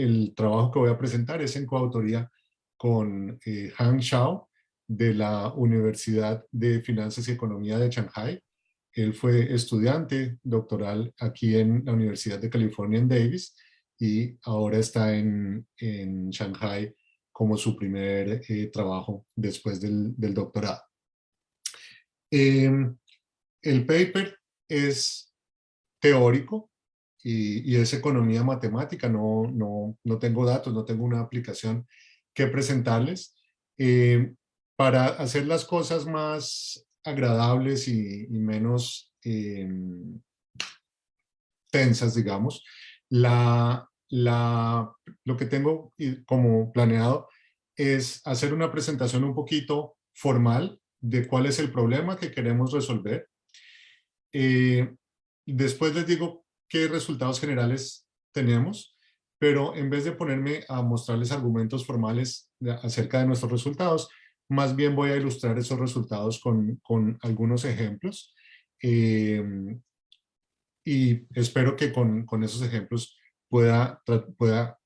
el trabajo que voy a presentar es en coautoría con Han Shao de la Universidad de Finanzas y Economía de Shanghai. Él fue estudiante doctoral aquí en la Universidad de California en Davis y ahora está en Shanghai como su primer trabajo después del doctorado. Eh, el paper es teórico y es economía matemática, no tengo datos, no tengo una aplicación que presentarles. Para hacer las cosas más agradables y menos tensas, digamos, lo que tengo como planeado es hacer una presentación un poquito formal de cuál es el problema que queremos resolver. Después les digo qué resultados generales tenemos, pero en vez de ponerme a mostrarles argumentos formales acerca de nuestros resultados, más bien voy a ilustrar esos resultados con algunos ejemplos. Eh, y espero que con esos ejemplos pueda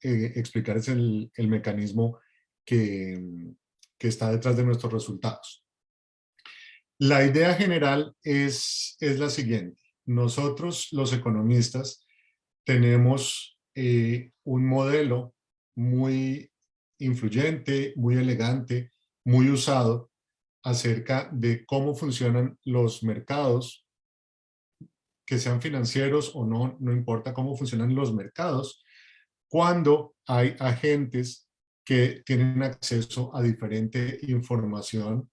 explicarles el mecanismo que está detrás de nuestros resultados. La idea general es la siguiente. Nosotros, los economistas, tenemos un modelo muy influyente, muy elegante, muy usado acerca de cómo funcionan los mercados, que sean financieros o no, no importa cómo funcionan los mercados, cuando hay agentes que tienen acceso a diferente información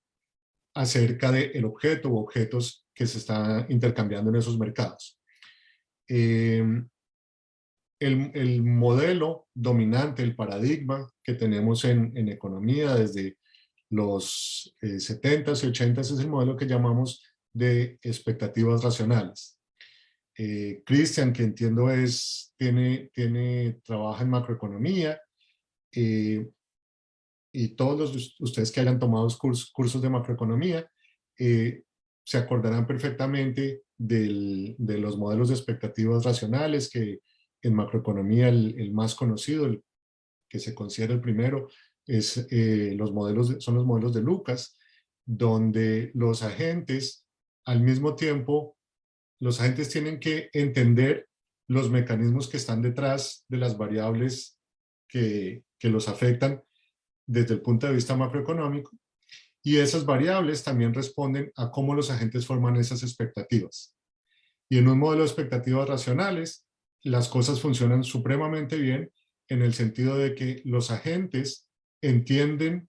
acerca del objeto u objetos que se están intercambiando en esos mercados. El modelo dominante, el paradigma que tenemos en economía desde los 70s y 80s es el modelo que llamamos de expectativas racionales. Christian, que entiendo trabaja en macroeconomía, y todos ustedes que hayan tomado cursos de macroeconomía se acordarán perfectamente de los modelos de expectativas racionales, que en macroeconomía el más conocido, el que se considera el primero, son los modelos de Lucas, donde los agentes al mismo tiempo, los agentes tienen que entender los mecanismos que están detrás de las variables que los afectan desde el punto de vista macroeconómico, y esas variables también responden a cómo los agentes forman esas expectativas. Y en un modelo de expectativas racionales, las cosas funcionan supremamente bien en el sentido de que los agentes entienden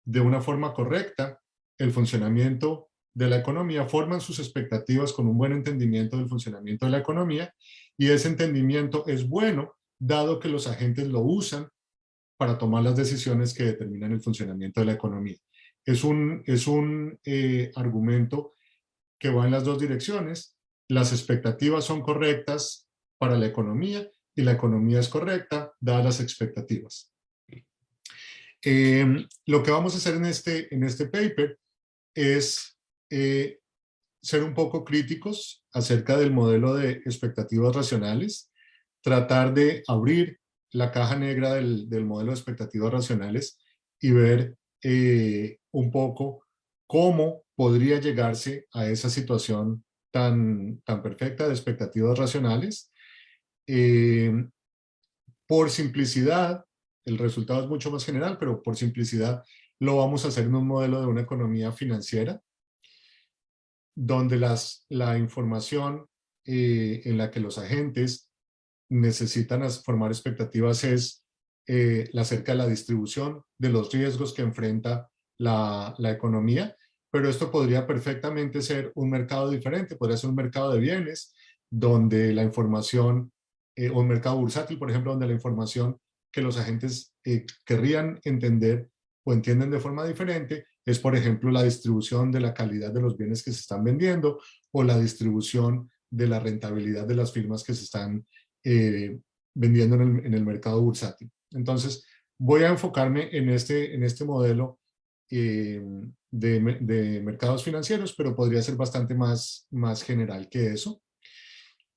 de una forma correcta el funcionamiento de la economía, forman sus expectativas con un buen entendimiento del funcionamiento de la economía, y ese entendimiento es bueno dado que los agentes lo usan para tomar las decisiones que determinan el funcionamiento de la economía. Es un argumento que va en las dos direcciones. Las expectativas son correctas para la economía y la economía es correcta dadas las expectativas. Lo que vamos a hacer en este paper es ser un poco críticos acerca del modelo de expectativas racionales, tratar de abrir la caja negra del modelo de expectativas racionales y ver un poco cómo podría llegarse a esa situación tan perfecta de expectativas racionales. Por simplicidad, el resultado es mucho más general, pero por simplicidad lo vamos a hacer en un modelo de una economía financiera, donde la información en la que los agentes necesitan formar expectativas es acerca de la distribución de los riesgos que enfrenta la economía, pero esto podría perfectamente ser un mercado diferente, podría ser un mercado de bienes, donde la información, o un mercado bursátil, por ejemplo, donde la información que los agentes querrían entender o entienden de forma diferente es, por ejemplo, la distribución de la calidad de los bienes que se están vendiendo o la distribución de la rentabilidad de las firmas que se están vendiendo en el mercado bursátil. Entonces, voy a enfocarme en este modelo de mercados financieros, pero podría ser bastante más general que eso.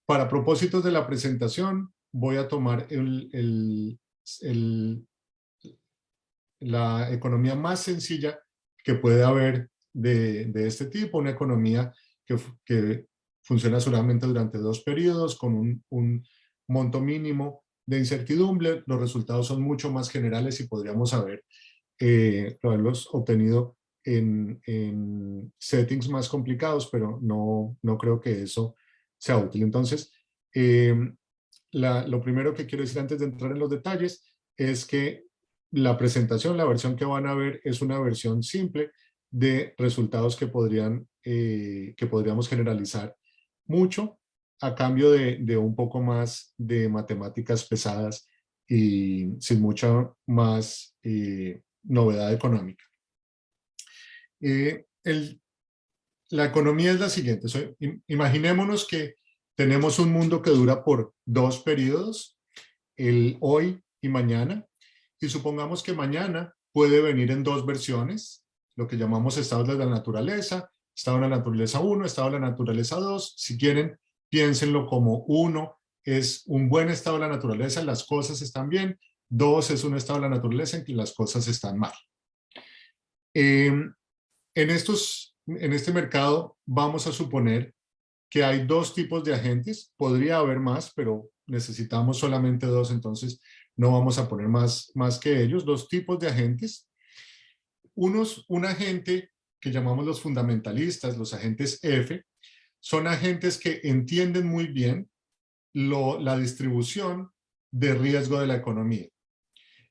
Para propósitos de la presentación, voy a tomar el, la economía más sencilla que puede haber de este tipo, una economía que funciona solamente durante 2 periodos con un monto mínimo de incertidumbre. Los resultados son mucho más generales y podríamos haberlos obtenido en settings más complicados, pero no creo que eso sea útil. Entonces, lo primero que quiero decir antes de entrar en los detalles es que la presentación, la versión que van a ver es una versión simple de resultados que podríamos generalizar mucho a cambio de un poco más de matemáticas pesadas y sin mucha más novedad económica. La economía es la siguiente. Imaginémonos que tenemos un mundo que dura por 2 periodos, el hoy y mañana, y supongamos que mañana puede venir en 2 versiones, lo que llamamos estados de la naturaleza, estado de la naturaleza 1, estado de la naturaleza 2. Si quieren, piénsenlo como 1 es un buen estado de la naturaleza, las cosas están bien; 2 es un estado de la naturaleza en que las cosas están mal. En este mercado vamos a suponer que hay 2 tipos de agentes. Podría haber más, pero necesitamos solamente 2, entonces no vamos a poner más que ellos. 2 tipos de agentes. Un agente que llamamos los fundamentalistas, los agentes F, son agentes que entienden muy bien la distribución de riesgo de la economía.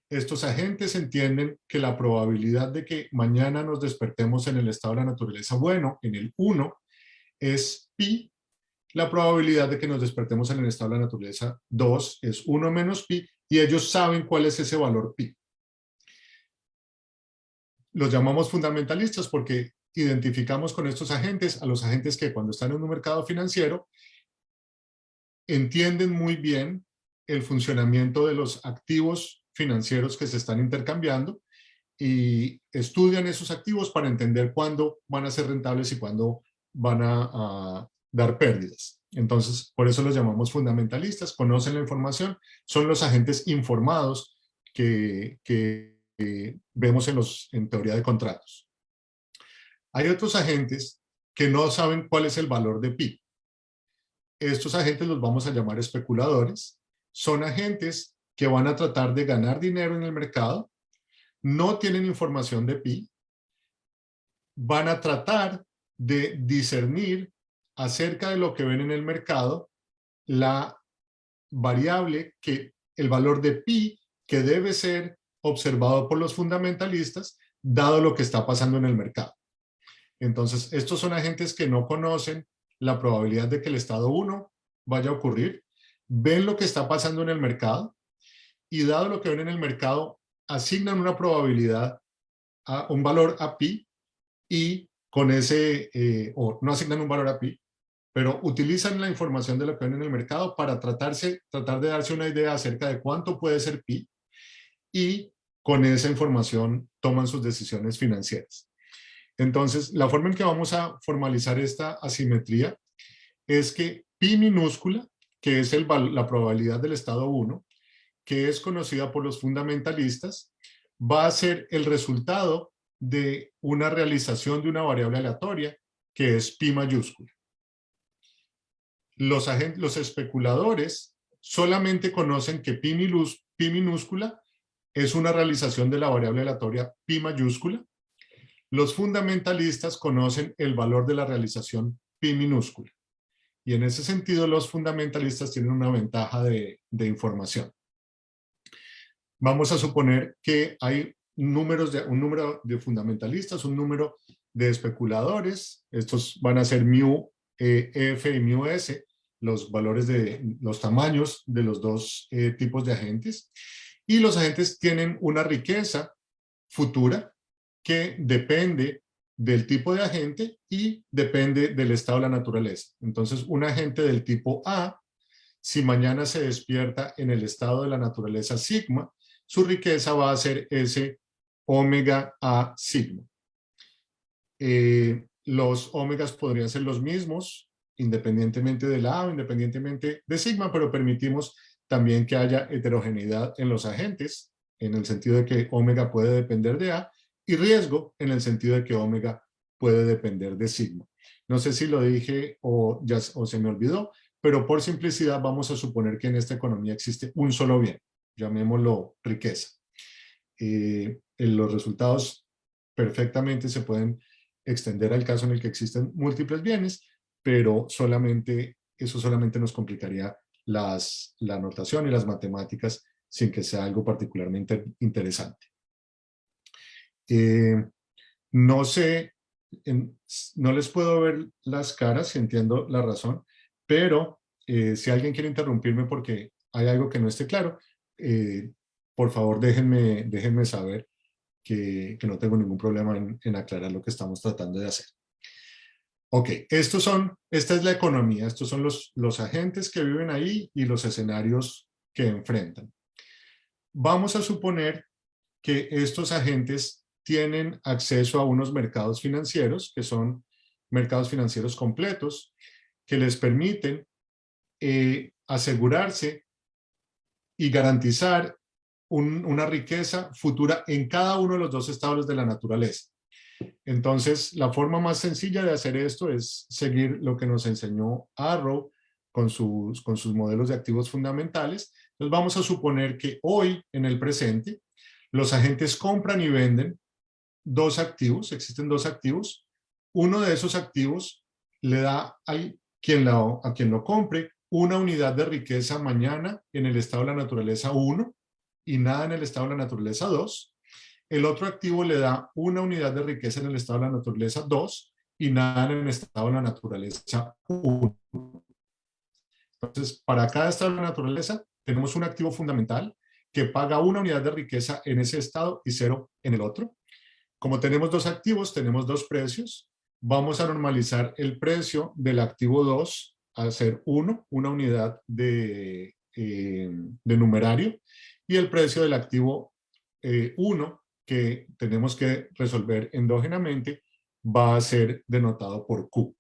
Estos agentes entienden que la probabilidad de que mañana nos despertemos en el estado de la naturaleza bueno, en el 1, es pi. La probabilidad de que nos despertemos en el estado de la naturaleza 2 es 1 menos pi, y ellos saben cuál es ese valor pi. Los llamamos fundamentalistas porque identificamos con estos agentes a los agentes que, cuando están en un mercado financiero, entienden muy bien el funcionamiento de los activos financieros que se están intercambiando y estudian esos activos para entender cuándo van a ser rentables y cuándo van a dar pérdidas. Entonces, por eso los llamamos fundamentalistas. Conocen la información, son los agentes informados que vemos en teoría de contratos. Hay otros agentes que no saben cuál es el valor de pi. Estos agentes los vamos a llamar especuladores. Son agentes que van a tratar de ganar dinero en el mercado, no tienen información de pi, van a tratar de discernir acerca de lo que ven en el mercado la variable, el valor de pi que debe ser observado por los fundamentalistas dado lo que está pasando en el mercado. Entonces, estos son agentes que no conocen la probabilidad de que el estado 1 vaya a ocurrir, ven lo que está pasando en el mercado y, dado lo que ven en el mercado, asignan una probabilidad, un valor a pi, y con o no asignan un valor a pi, pero utilizan la información de lo que ven en el mercado para tratar de darse una idea acerca de cuánto puede ser pi, y con esa información toman sus decisiones financieras. Entonces, la forma en que vamos a formalizar esta asimetría es que pi minúscula, que es la probabilidad del estado 1, que es conocida por los fundamentalistas, va a ser el resultado de una realización de una variable aleatoria, que es pi mayúscula. Los especuladores solamente conocen que pi minúscula es una realización de la variable aleatoria pi mayúscula. Los fundamentalistas conocen el valor de la realización pi minúscula. Y en ese sentido, los fundamentalistas tienen una ventaja de información. Vamos a suponer que hay un número de fundamentalistas, un número de especuladores. Estos van a ser mu F y mu S, los valores los tamaños de los 2 tipos de agentes. Y los agentes tienen una riqueza futura que depende del tipo de agente y depende del estado de la naturaleza. Entonces, un agente del tipo A, si mañana se despierta en el estado de la naturaleza sigma, su riqueza va a ser ese omega A sigma. Los omegas podrían ser los mismos, independientemente de la A o independientemente de sigma, pero permitimos también que haya heterogeneidad en los agentes, en el sentido de que omega puede depender de A, y riesgo en el sentido de que omega puede depender de sigma. No sé si lo dije o se me olvidó, pero por simplicidad vamos a suponer que en esta economía existe un solo bien, llamémoslo riqueza. Los resultados perfectamente se pueden extender al caso en el que existen múltiples bienes, pero eso solamente nos complicaría la notación y las matemáticas sin que sea algo particularmente interesante. No sé, no les puedo ver las caras, si entiendo la razón, pero si alguien quiere interrumpirme porque hay algo que no esté claro, por favor déjenme saber que no tengo ningún problema en aclarar lo que estamos tratando de hacer. Ok, esta es la economía, estos son los agentes que viven ahí y los escenarios que enfrentan. Vamos a suponer que estos agentes tienen acceso a unos mercados financieros, que son mercados financieros completos, que les permiten asegurarse y garantizar una riqueza futura en cada uno de los dos estados de la naturaleza. Entonces, la forma más sencilla de hacer esto es seguir lo que nos enseñó Arrow con sus modelos de activos fundamentales. Entonces, vamos a suponer que hoy, en el presente, los agentes compran y venden dos activos, existen dos activos. Uno de esos activos le da a quien lo compre una unidad de riqueza mañana en el estado de la naturaleza 1 y nada en el estado de la naturaleza 2. El otro activo le da una unidad de riqueza en el estado de la naturaleza 2 y nada en el estado de la naturaleza 1. Entonces, para cada estado de la naturaleza tenemos un activo fundamental que paga una unidad de riqueza en ese estado y 0 en el otro. Como tenemos dos activos, tenemos dos precios. Vamos a normalizar el precio del activo 2 a ser 1, una unidad de numerario, y el precio del activo 1, que tenemos que resolver endógenamente, va a ser denotado por Q.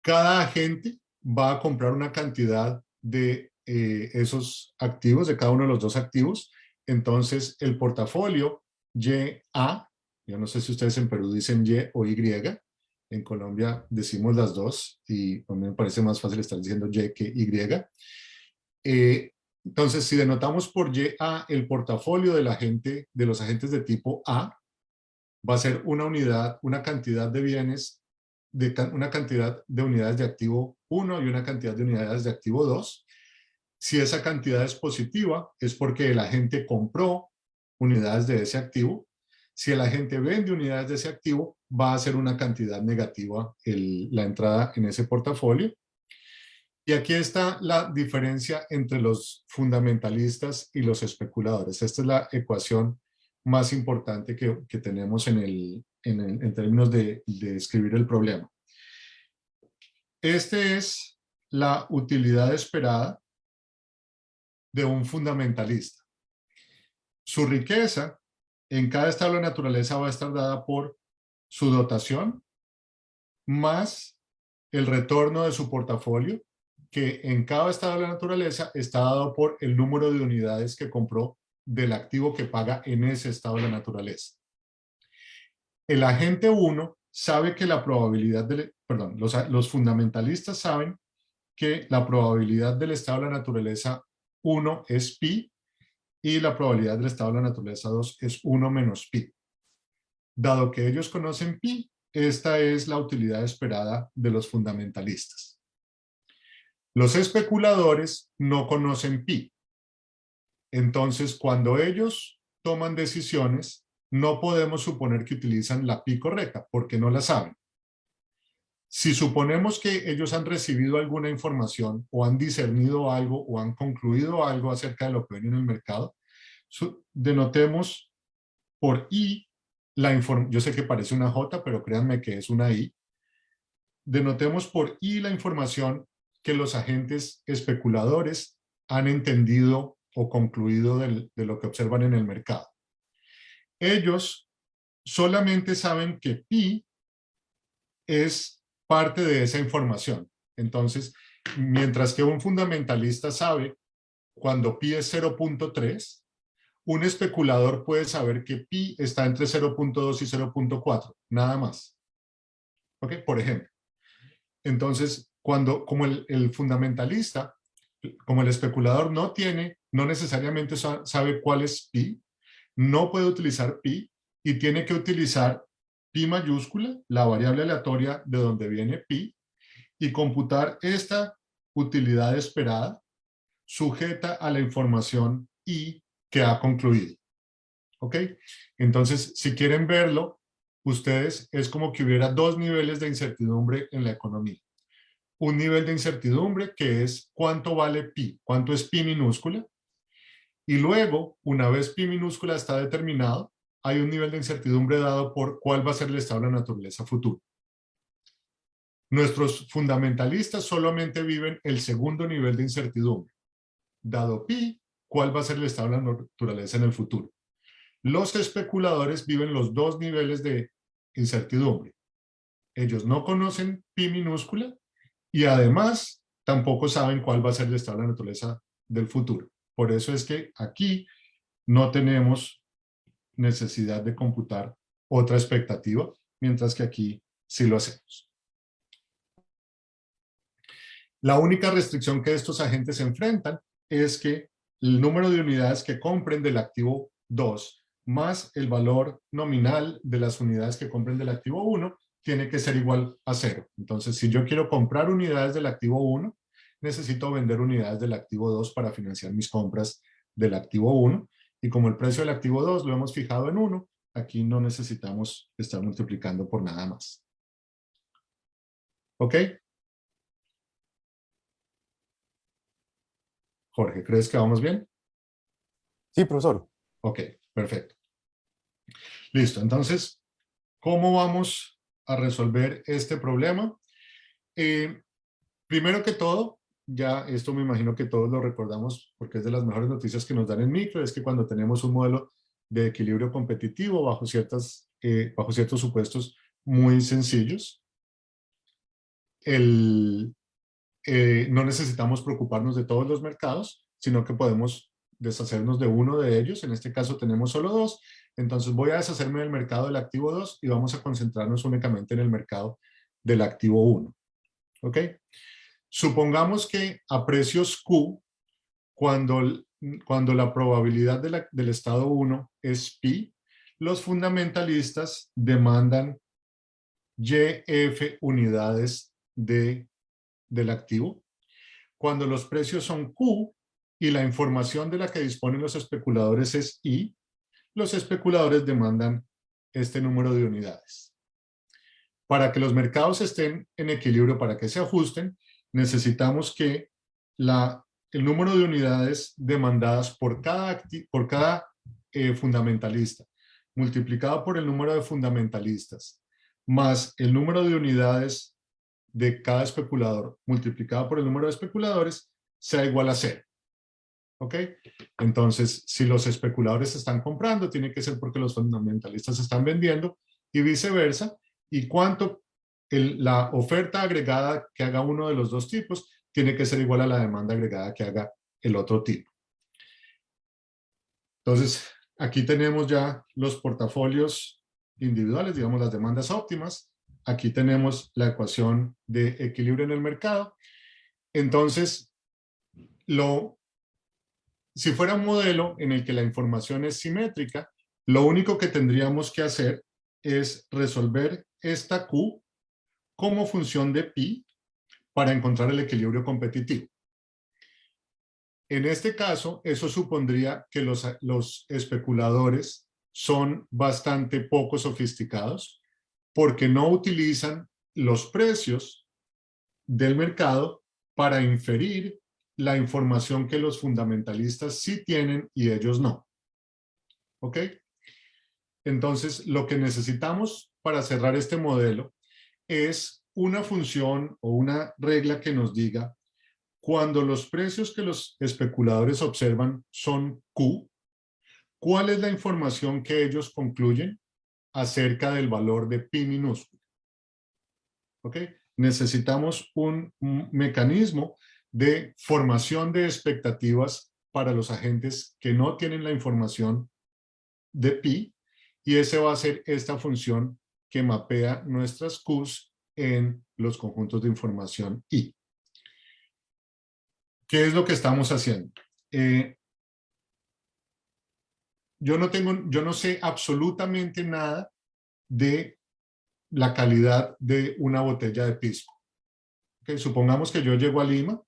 Cada agente va a comprar una cantidad de esos activos, de cada uno de los dos activos. Entonces, el portafolio YA, yo no sé si ustedes en Perú dicen Y o Y, en Colombia decimos las dos y a mí me parece más fácil estar diciendo Y que Y. Entonces, si denotamos por YA el portafolio de los agentes de tipo A, va a ser una unidad, una cantidad de bienes, una cantidad de unidades de activo 1 y una cantidad de unidades de activo 2. Si esa cantidad es positiva, es porque el agente compró unidades de ese activo. Si el agente vende unidades de ese activo, va a ser una cantidad negativa la entrada en ese portafolio. Y aquí está la diferencia entre los fundamentalistas y los especuladores. Esta es la ecuación más importante que tenemos en términos de escribir el problema. Esta es la utilidad esperada de un fundamentalista. Su riqueza en cada estado de la naturaleza va a estar dada por su dotación más el retorno de su portafolio, que en cada estado de la naturaleza está dado por el número de unidades que compró del activo que paga en ese estado de la naturaleza. El agente 1 sabe que la probabilidad los fundamentalistas saben que la probabilidad del estado de la naturaleza 1 es pi y la probabilidad del estado de la naturaleza 2 es 1 menos pi. Dado que ellos conocen pi, esta es la utilidad esperada de los fundamentalistas. Los especuladores no conocen pi. Entonces, cuando ellos toman decisiones, no podemos suponer que utilizan la pi correcta, porque no la saben. Si suponemos que ellos han recibido alguna información o han discernido algo o han concluido algo acerca de lo que ven en el mercado, denotemos por I la información. Yo sé que parece una J, pero créanme que es una I. Denotemos por I la información que los agentes especuladores han entendido o concluido de lo que observan en el mercado. Ellos solamente saben que pi es parte de esa información. Entonces, Mientras que un fundamentalista sabe cuando pi es 0.3, un especulador puede saber que pi está entre 0.2 y 0.4, nada más. ¿Ok? Por ejemplo. Entonces, como el fundamentalista, como el especulador no necesariamente sabe cuál es pi, no puede utilizar pi y tiene que utilizar pi mayúscula, la variable aleatoria de donde viene pi, y computar esta utilidad esperada sujeta a la información i que ha concluido. ¿Ok? Entonces, si quieren verlo, ustedes es como que hubiera dos niveles de incertidumbre en la economía. Un nivel de incertidumbre que es cuánto vale pi, cuánto es pi minúscula, y luego, una vez pi minúscula está determinado, hay un nivel de incertidumbre dado por cuál va a ser el estado de la naturaleza futuro. Nuestros fundamentalistas solamente viven el segundo nivel de incertidumbre. Dado pi, cuál va a ser el estado de la naturaleza en el futuro. Los especuladores viven los dos niveles de incertidumbre. Ellos no conocen pi minúscula y además tampoco saben cuál va a ser el estado de la naturaleza del futuro. Por eso es que aquí no tenemos necesidad de computar otra expectativa, mientras que aquí sí lo hacemos. La única restricción que estos agentes enfrentan es que el número de unidades que compren del activo 2 más el valor nominal de las unidades que compren del activo 1 tiene que ser igual a 0. Entonces, si yo quiero comprar unidades del activo 1, necesito vender unidades del activo 2 para financiar mis compras del activo 1. Y como el precio del activo 2 lo hemos fijado en 1, aquí no necesitamos estar multiplicando por nada más. ¿Ok? Jorge, ¿crees que vamos bien? Sí, profesor. Ok, perfecto. Listo, entonces, ¿cómo vamos a resolver este problema? Primero que todo, ya esto me imagino que todos lo recordamos porque es de las mejores noticias que nos dan en micro, es que cuando tenemos un modelo de equilibrio competitivo bajo ciertos supuestos muy sencillos, no necesitamos preocuparnos de todos los mercados, sino que podemos deshacernos de uno de ellos. En este caso tenemos solo dos. Entonces voy a deshacerme del mercado del activo 2 y vamos a concentrarnos únicamente en el mercado del activo 1. ¿Ok? Supongamos que a precios Q, cuando la probabilidad del estado 1 es pi, los fundamentalistas demandan YF unidades del activo. Cuando los precios son Q y la información de la que disponen los especuladores es I, los especuladores demandan este número de unidades. Para que los mercados estén en equilibrio, para que se ajusten, necesitamos que el número de unidades demandadas por cada fundamentalista, multiplicado por el número de fundamentalistas, más el número de unidades de cada especulador multiplicado por el número de especuladores sea igual a 0. ¿Ok? Entonces, si los especuladores están comprando, tiene que ser porque los fundamentalistas están vendiendo y viceversa. Y la oferta agregada que haga uno de los dos tipos tiene que ser igual a la demanda agregada que haga el otro tipo. Entonces, aquí tenemos ya los portafolios individuales, digamos las demandas óptimas. Aquí tenemos la ecuación de equilibrio en el mercado. Entonces, si fuera un modelo en el que la información es simétrica, lo único que tendríamos que hacer es resolver esta Q como función de pi para encontrar el equilibrio competitivo. En este caso, eso supondría que los especuladores son bastante poco sofisticados porque no utilizan los precios del mercado para inferir la información que los fundamentalistas sí tienen y ellos no. ¿Ok? Entonces, lo que necesitamos para cerrar este modelo es una función o una regla que nos diga cuando los precios que los especuladores observan son Q, ¿cuál es la información que ellos concluyen acerca del valor de pi minúsculo? ¿Ok? necesitamos un mecanismo de formación de expectativas para los agentes que no tienen la información de pi, y ese va a ser esta función que mapea nuestras Qs en los conjuntos de información I. ¿Qué es lo que estamos haciendo? Yo no sé absolutamente nada de la calidad de una botella de pisco. ¿Okay? Supongamos que yo llego a Lima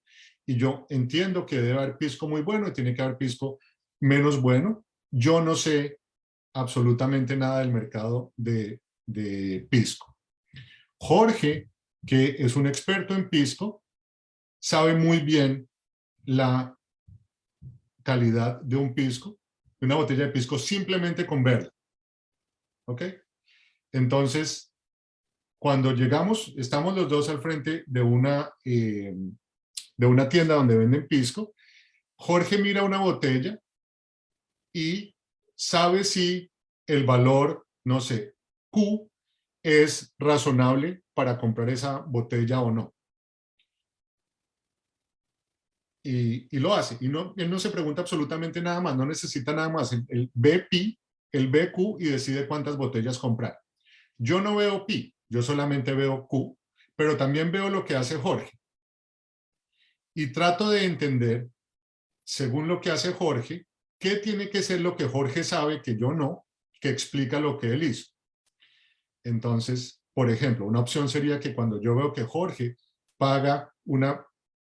y yo entiendo que debe haber pisco muy bueno y tiene que haber pisco menos bueno. Yo no sé absolutamente nada del mercado de pisco. Jorge, que es un experto en pisco, sabe muy bien la calidad de un pisco, de una botella de pisco, simplemente con verla. ¿Ok? Entonces, cuando llegamos, estamos los dos al frente de una tienda donde venden pisco. Jorge mira una botella y sabe si el valor, no sé, Q, es razonable para comprar esa botella o no. Y lo hace. Y no, él no se pregunta absolutamente nada más, no necesita nada más. Él ve pi, él ve Q y decide cuántas botellas comprar. Yo no veo pi, yo solamente veo Q, pero también veo lo que hace Jorge. Y trato de entender, según lo que hace Jorge, qué tiene que ser lo que Jorge sabe que yo no, que explica lo que él hizo. Entonces, por ejemplo, una opción sería que cuando yo veo que Jorge paga una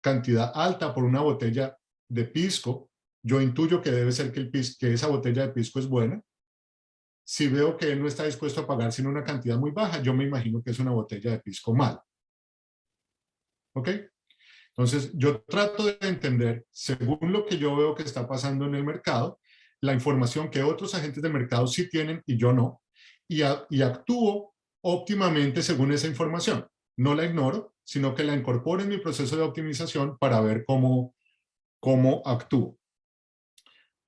cantidad alta por una botella de pisco, yo intuyo que debe ser que esa botella de pisco es buena. Si veo que él no está dispuesto a pagar sino una cantidad muy baja, yo me imagino que es una botella de pisco mala. ¿Ok? Entonces, yo trato de entender, según lo que yo veo que está pasando en el mercado, la información que otros agentes del mercado sí tienen y yo no, y actúo óptimamente según esa información. No la ignoro, sino que la incorporo en mi proceso de optimización para ver cómo actúo.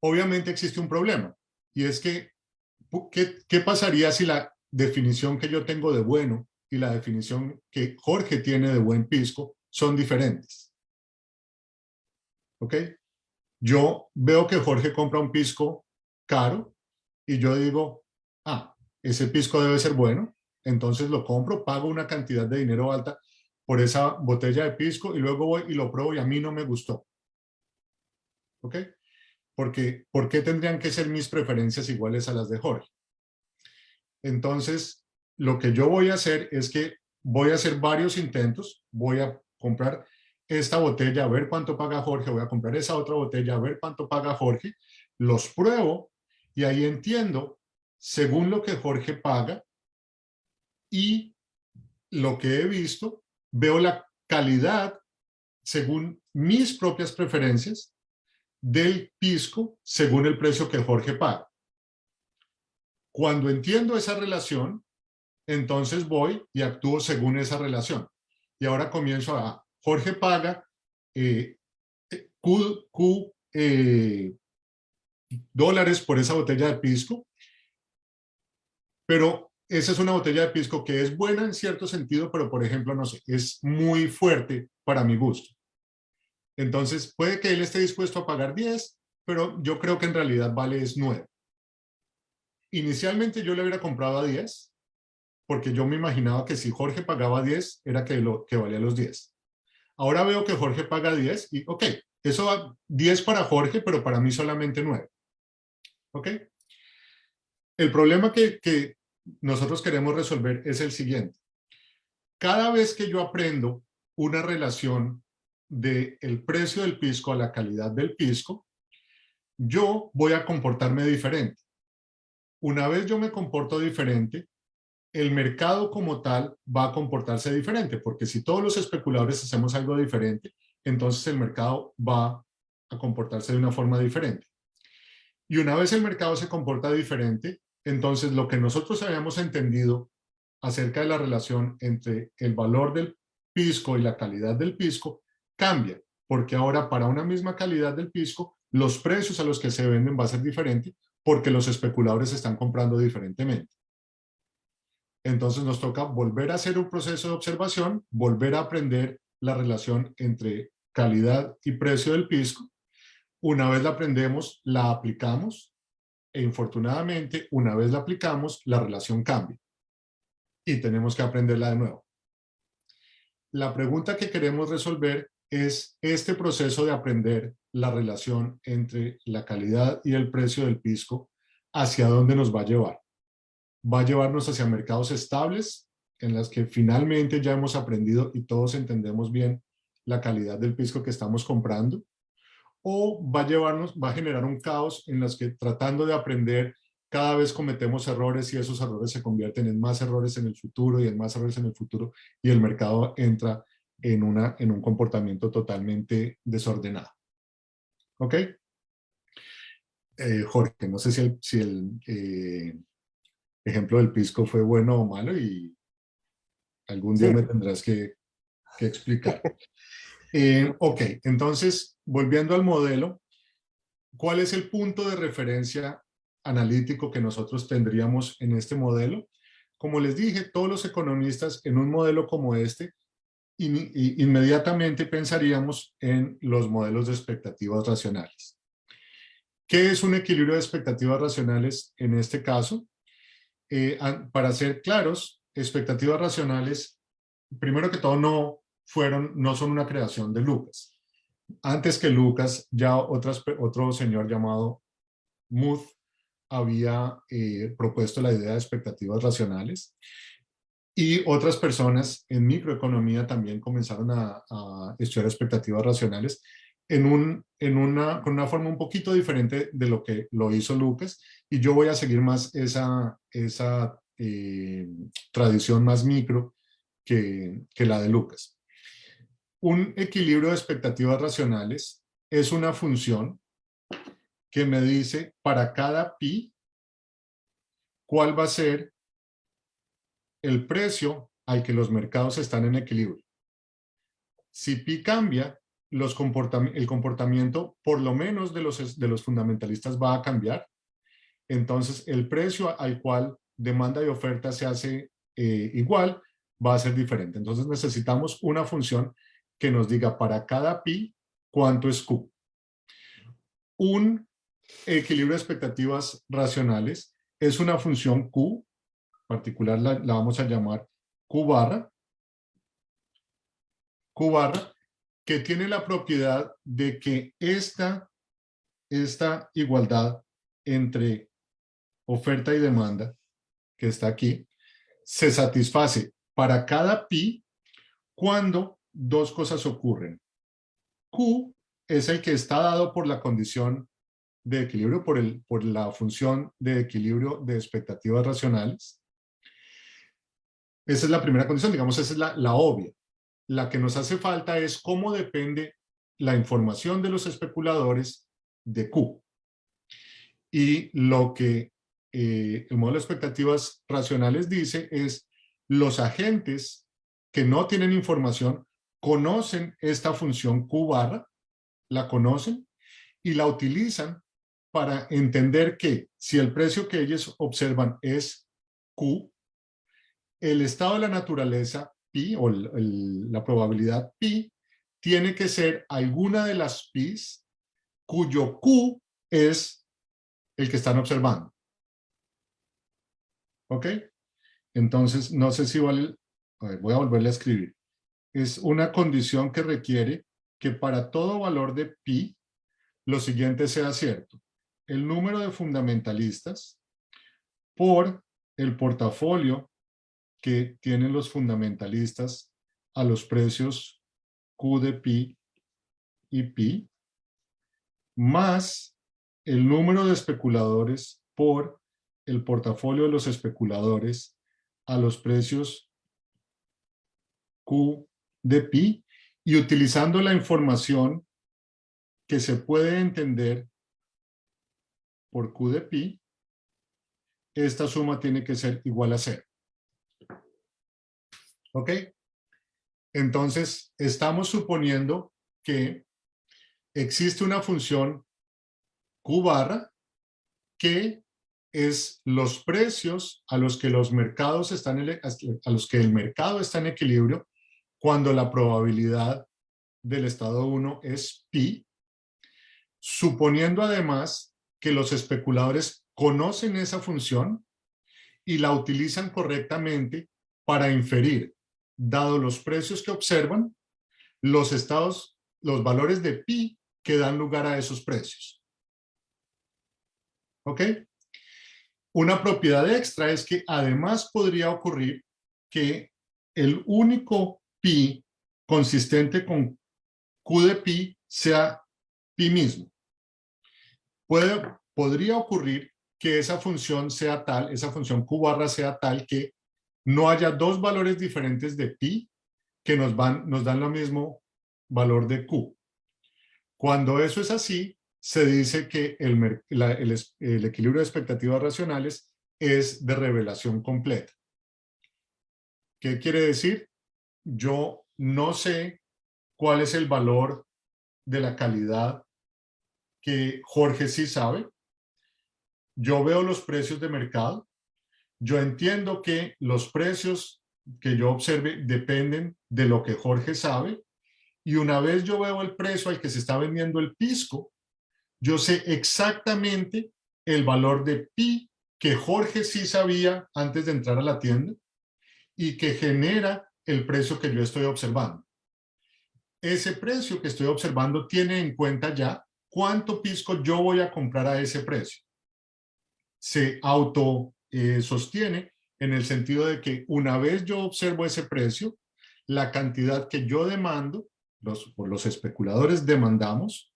Obviamente existe un problema, y es que, ¿qué pasaría si la definición que yo tengo de bueno y la definición que Jorge tiene de buen pisco son diferentes? ¿Ok? Yo veo que Jorge compra un pisco caro y yo digo, ese pisco debe ser bueno, entonces lo compro, pago una cantidad de dinero alta por esa botella de pisco y luego voy y lo pruebo y a mí no me gustó. ¿Ok? Porque, ¿por qué tendrían que ser mis preferencias iguales a las de Jorge? Entonces, lo que yo voy a hacer es que voy a hacer varios intentos, voy a comprar esta botella, a ver cuánto paga Jorge, voy a comprar esa otra botella, a ver cuánto paga Jorge, los pruebo y ahí entiendo, según lo que Jorge paga y lo que he visto, veo la calidad, según mis propias preferencias, del pisco según el precio que Jorge paga. Cuando entiendo esa relación, entonces voy y actúo según esa relación. Y ahora comienzo Jorge paga dólares por esa botella de pisco, pero esa es una botella de pisco que es buena en cierto sentido, pero por ejemplo, no sé, es muy fuerte para mi gusto. Entonces puede que él esté dispuesto a pagar 10, pero yo creo que en realidad vale es 9. Inicialmente yo le hubiera comprado a 10, porque yo me imaginaba que si Jorge pagaba 10, era que valía los 10. Ahora veo que Jorge paga 10 y, ok, eso va 10 para Jorge, pero para mí solamente 9. ¿Ok? El problema que nosotros queremos resolver es el siguiente. Cada vez que yo aprendo una relación del precio del pisco a la calidad del pisco, yo voy a comportarme diferente. Una vez yo me comporto diferente, el mercado como tal va a comportarse diferente, porque si todos los especuladores hacemos algo diferente, entonces el mercado va a comportarse de una forma diferente. Y una vez el mercado se comporta diferente, entonces lo que nosotros habíamos entendido acerca de la relación entre el valor del pisco y la calidad del pisco cambia, porque ahora para una misma calidad del pisco, los precios a los que se venden va a ser diferente porque los especuladores están comprando diferentemente. Entonces nos toca volver a hacer un proceso de observación, volver a aprender la relación entre calidad y precio del pisco. Una vez la aprendemos, la aplicamos e infortunadamente, una vez la aplicamos, la relación cambia y tenemos que aprenderla de nuevo. La pregunta que queremos resolver es este proceso de aprender la relación entre la calidad y el precio del pisco, ¿hacia dónde nos va a llevar? ¿Va a llevarnos hacia mercados estables en las que finalmente ya hemos aprendido y todos entendemos bien la calidad del pisco que estamos comprando? ¿O va a generar un caos en los que tratando de aprender cada vez cometemos errores y esos errores se convierten en más errores en el futuro y en más errores en el futuro y el mercado entra en un comportamiento totalmente desordenado? ¿Ok? Jorge, no sé si el ejemplo del pisco fue bueno o malo y algún día Sí, me tendrás que explicar. Ok, entonces, volviendo al modelo, ¿cuál es el punto de referencia analítico que nosotros tendríamos en este modelo? Como les dije, todos los economistas en un modelo como este, inmediatamente pensaríamos en los modelos de expectativas racionales. ¿Qué es un equilibrio de expectativas racionales en este caso? Para ser claros, expectativas racionales, primero que todo, no son una creación de Lucas. Antes que Lucas, ya otro señor llamado Muth había propuesto la idea de expectativas racionales y otras personas en microeconomía también comenzaron a estudiar expectativas racionales con una forma un poquito diferente de lo que lo hizo Lucas, y yo voy a seguir más esa tradición más micro que la de Lucas. Un equilibrio de expectativas racionales es una función que me dice para cada pi cuál va a ser el precio al que los mercados están en equilibrio. Si pi cambia, el comportamiento por lo menos de los fundamentalistas va a cambiar. Entonces el precio al cual demanda y oferta se hace igual va a ser diferente. Entonces necesitamos una función que nos diga para cada pi cuánto es Q. Un equilibrio de expectativas racionales es una función Q, particular la vamos a llamar Q barra, que tiene la propiedad de que esta igualdad entre oferta y demanda, que está aquí, se satisface para cada pi cuando dos cosas ocurren. Q es el que está dado por la condición de equilibrio, por la función de equilibrio de expectativas racionales. Esa es la primera condición, digamos, esa es la obvia. La que nos hace falta es cómo depende la información de los especuladores de Q. Y lo que el modelo de expectativas racionales dice es los agentes que no tienen información conocen esta función Q barra, la conocen y la utilizan para entender que si el precio que ellos observan es Q, el estado de la naturaleza pi o la probabilidad pi tiene que ser alguna de las pi's cuyo Q es el que están observando. ¿Ok? Entonces, no sé si vale, a ver, voy a volverle a escribir. Es una condición que requiere que para todo valor de pi, lo siguiente sea cierto. El número de fundamentalistas por el portafolio que tienen los fundamentalistas a los precios Q de pi y pi, más el número de especuladores por el portafolio de los especuladores a los precios Q de pi, y utilizando la información que se puede entender por Q de pi, esta suma tiene que ser igual a 0. ¿Ok? Entonces, estamos suponiendo que existe una función Q barra que es los precios a los que los mercados están, a los que el mercado está en equilibrio cuando la probabilidad del estado 1 es pi, suponiendo además que los especuladores conocen esa función y la utilizan correctamente para inferir, dado los precios que observan, los valores de pi que dan lugar a esos precios. ¿Ok? Una propiedad extra es que además podría ocurrir que el único pi consistente con Q de pi sea pi mismo. Podría ocurrir que esa función sea tal, esa función Q barra sea tal que no haya dos valores diferentes de pi que nos dan lo mismo valor de Q. Cuando eso es así, se dice que el equilibrio de expectativas racionales es de revelación completa. ¿Qué quiere decir? Yo no sé cuál es el valor de la calidad que Jorge sí sabe. Yo veo los precios de mercado. Yo entiendo que los precios que yo observe dependen de lo que Jorge sabe. Y una vez yo veo el precio al que se está vendiendo el pisco, yo sé exactamente el valor de pi que Jorge sí sabía antes de entrar a la tienda y que genera el precio que yo estoy observando. Ese precio que estoy observando tiene en cuenta ya cuánto pisco yo voy a comprar a ese precio. Se sostiene en el sentido de que una vez yo observo ese precio, la cantidad que yo demando, los especuladores demandamos,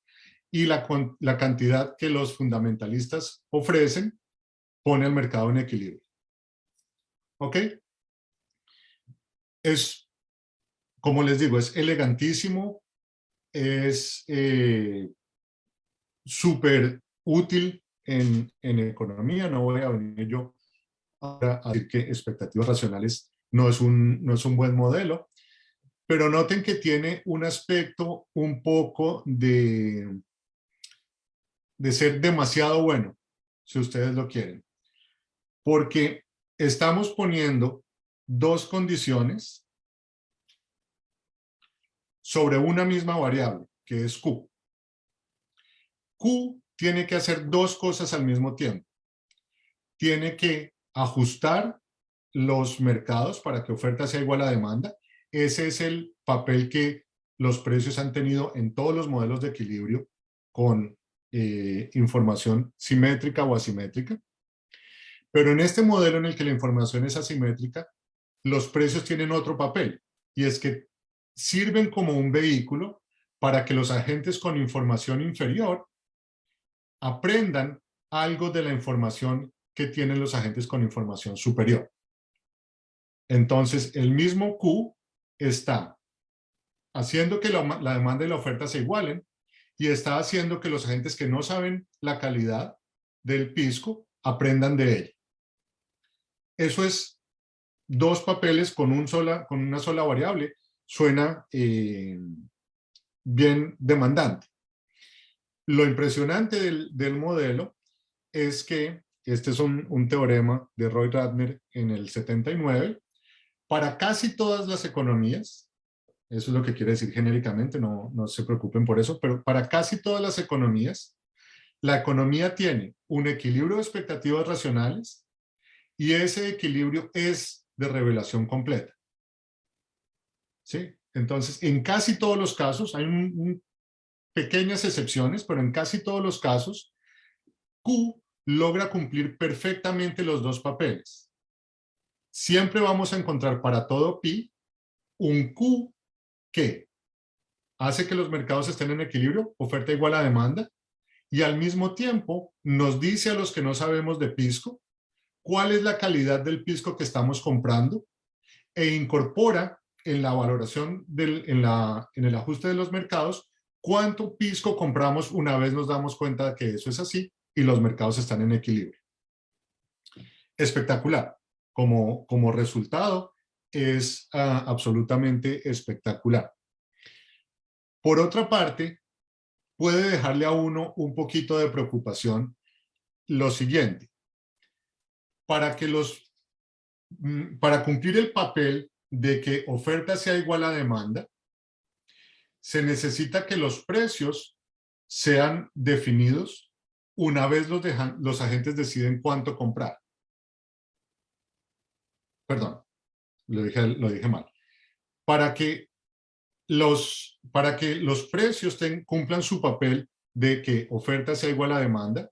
y la cantidad que los fundamentalistas ofrecen pone al mercado en equilibrio. ¿Ok? Es, como les digo, es elegantísimo, es súper útil en economía. No voy a venir yo ahora a decir que expectativas racionales no es un buen modelo, pero noten que tiene un aspecto un poco de ser demasiado bueno, si ustedes lo quieren. Porque estamos poniendo dos condiciones sobre una misma variable, que es Q. Q tiene que hacer dos cosas al mismo tiempo. Tiene que ajustar los mercados para que oferta sea igual a demanda. Ese es el papel que los precios han tenido en todos los modelos de equilibrio con información simétrica o asimétrica. Pero en este modelo en el que la información es asimétrica, los precios tienen otro papel, y es que sirven como un vehículo para que los agentes con información inferior aprendan algo de la información que tienen los agentes con información superior. Entonces, el mismo Q está haciendo que la demanda y la oferta se igualen, y está haciendo que los agentes que no saben la calidad del pisco aprendan de ella. Eso es dos papeles con una sola variable. Suena bien demandante. Lo impresionante del modelo es que este es un teorema de Roy Ratner en el 79. Para casi todas las economías, eso es lo que quiere decir genéricamente, no se preocupen por eso, pero para casi todas las economías, la economía tiene un equilibrio de expectativas racionales y ese equilibrio es de revelación completa. ¿Sí? Entonces, en casi todos los casos, hay pequeñas excepciones, pero en casi todos los casos, Q logra cumplir perfectamente los dos papeles. Siempre vamos a encontrar para todo pi un Q que hace que los mercados estén en equilibrio, oferta igual a demanda, y al mismo tiempo nos dice a los que no sabemos de pisco cuál es la calidad del pisco que estamos comprando e incorpora en la valoración, en el ajuste de los mercados, cuánto pisco compramos una vez nos damos cuenta de que eso es así y los mercados están en equilibrio. Espectacular. Como resultado, es absolutamente espectacular. Por otra parte, puede dejarle a uno un poquito de preocupación lo siguiente. para cumplir el papel de que oferta sea igual a demanda, se necesita que los precios sean definidos una vez los agentes deciden cuánto comprar. Perdón, lo dije mal. Para que los precios cumplan su papel de que oferta sea igual a demanda,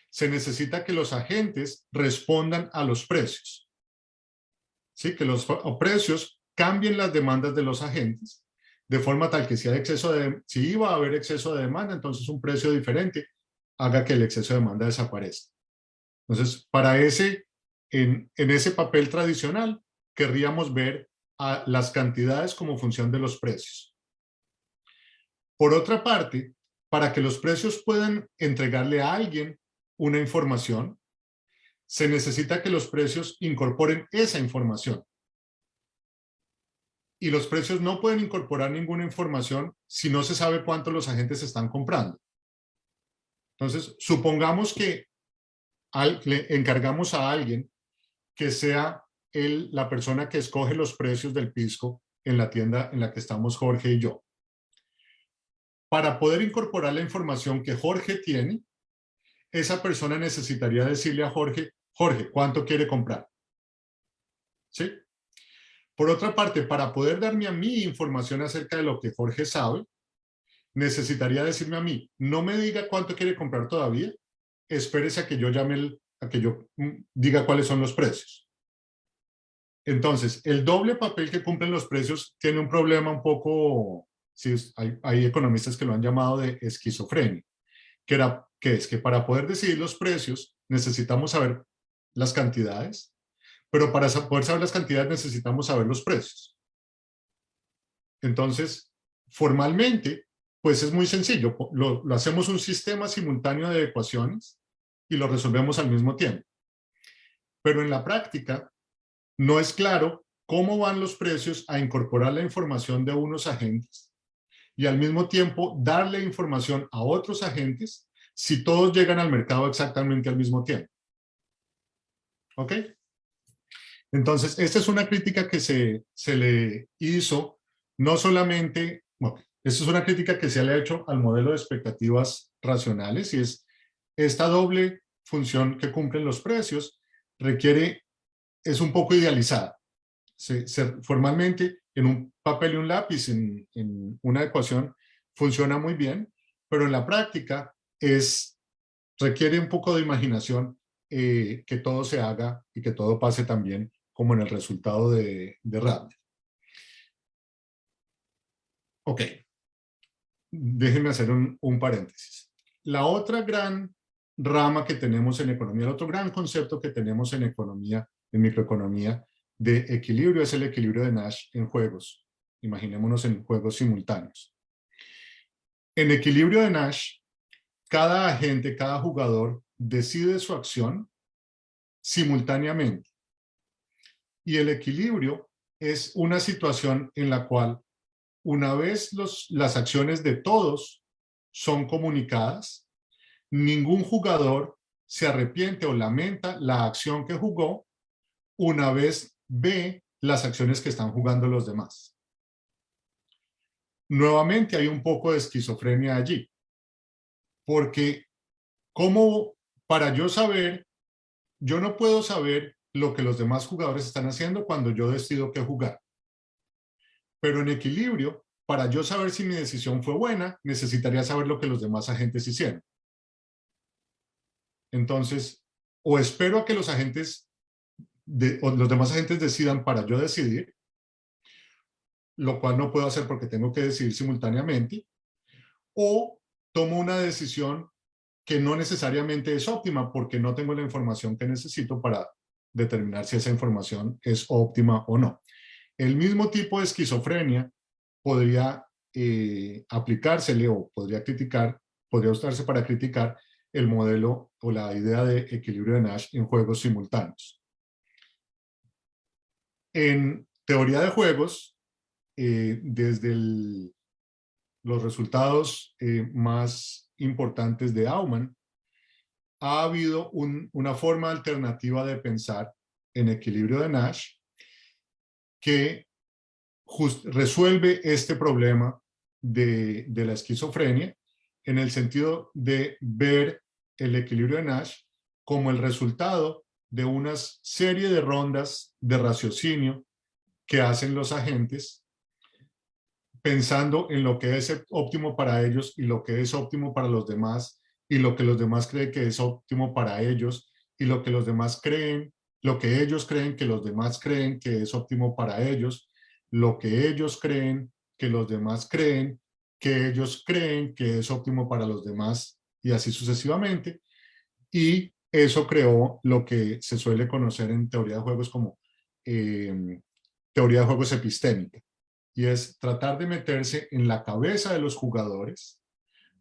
se necesita que los agentes respondan a los precios. ¿Sí? Que los precios cambien las demandas de los agentes, de forma tal que si iba a haber exceso de demanda, entonces un precio diferente haga que el exceso de demanda desaparezca. Entonces, en ese papel tradicional, querríamos ver a las cantidades como función de los precios. Por otra parte, para que los precios puedan entregarle a alguien una información, se necesita que los precios incorporen esa información. Y los precios no pueden incorporar ninguna información si no se sabe cuánto los agentes están comprando. Entonces, supongamos que le encargamos a alguien que sea la persona que escoge los precios del pisco en la tienda en la que estamos Jorge y yo. Para poder incorporar la información que Jorge tiene, esa persona necesitaría decirle a Jorge, Jorge, ¿cuánto quiere comprar? ¿Sí? Por otra parte, para poder darme a mí información acerca de lo que Jorge sabe, necesitaría decirme a mí, no me diga cuánto quiere comprar todavía, espérese a que yo diga cuáles son los precios. Entonces, el doble papel que cumplen los precios tiene un problema un poco, sí, hay economistas que lo han llamado de esquizofrenia, que es que para poder decidir los precios necesitamos saber las cantidades, pero para poder saber las cantidades necesitamos saber los precios. Entonces, formalmente, pues es muy sencillo, lo hacemos un sistema simultáneo de ecuaciones y lo resolvemos al mismo tiempo. Pero en la práctica, no es claro cómo van los precios a incorporar la información de unos agentes y al mismo tiempo darle información a otros agentes si todos llegan al mercado exactamente al mismo tiempo. ¿Ok? Entonces, esta es una crítica que se le hizo no solamente, bueno, esta es una crítica que se le ha hecho al modelo de expectativas racionales y es esta doble función que cumplen los precios es un poco idealizada. Formalmente, en un papel y un lápiz, en una ecuación, funciona muy bien, pero en la práctica requiere un poco de imaginación que todo se haga y que todo pase también como en el resultado de Radner. Ok, déjenme hacer un paréntesis. La otra gran rama que tenemos en economía, el otro gran concepto que tenemos en economía, en microeconomía, de equilibrio es el equilibrio de Nash en juegos. Imaginémonos en juegos simultáneos. En equilibrio de Nash, cada agente, cada jugador decide su acción simultáneamente. Y el equilibrio es una situación en la cual una vez las acciones de todos son comunicadas, ningún jugador se arrepiente o lamenta la acción que jugó una vez ve las acciones que están jugando los demás. Nuevamente hay un poco de esquizofrenia allí, porque para yo no puedo saber lo que los demás jugadores están haciendo cuando yo decido qué jugar. Pero en equilibrio, para yo saber si mi decisión fue buena, necesitaría saber lo que los demás agentes hicieron. Entonces, o espero a que los demás agentes decidan para yo decidir, lo cual no puedo hacer porque tengo que decidir simultáneamente, o tomo una decisión que no necesariamente es óptima porque no tengo la información que necesito para determinar si esa información es óptima o no. El mismo tipo de esquizofrenia podría aplicársele o podría usarse para criticar el modelo o la idea de equilibrio de Nash en juegos simultáneos. En teoría de juegos, desde los resultados más importantes de Aumann, ha habido una forma alternativa de pensar en equilibrio de Nash que resuelve este problema de la esquizofrenia en el sentido de ver el equilibrio de Nash como el resultado de una serie de rondas de raciocinio que hacen los agentes pensando en lo que es óptimo para ellos y lo que es óptimo para los demás y lo que los demás creen que es óptimo para ellos y lo que los demás creen, lo que ellos creen que los demás creen que es óptimo para ellos, lo que ellos creen que los demás creen que ellos creen que es óptimo para los demás y así sucesivamente. Y eso creó lo que se suele conocer en teoría de juegos como teoría de juegos epistémica. Y es tratar de meterse en la cabeza de los jugadores,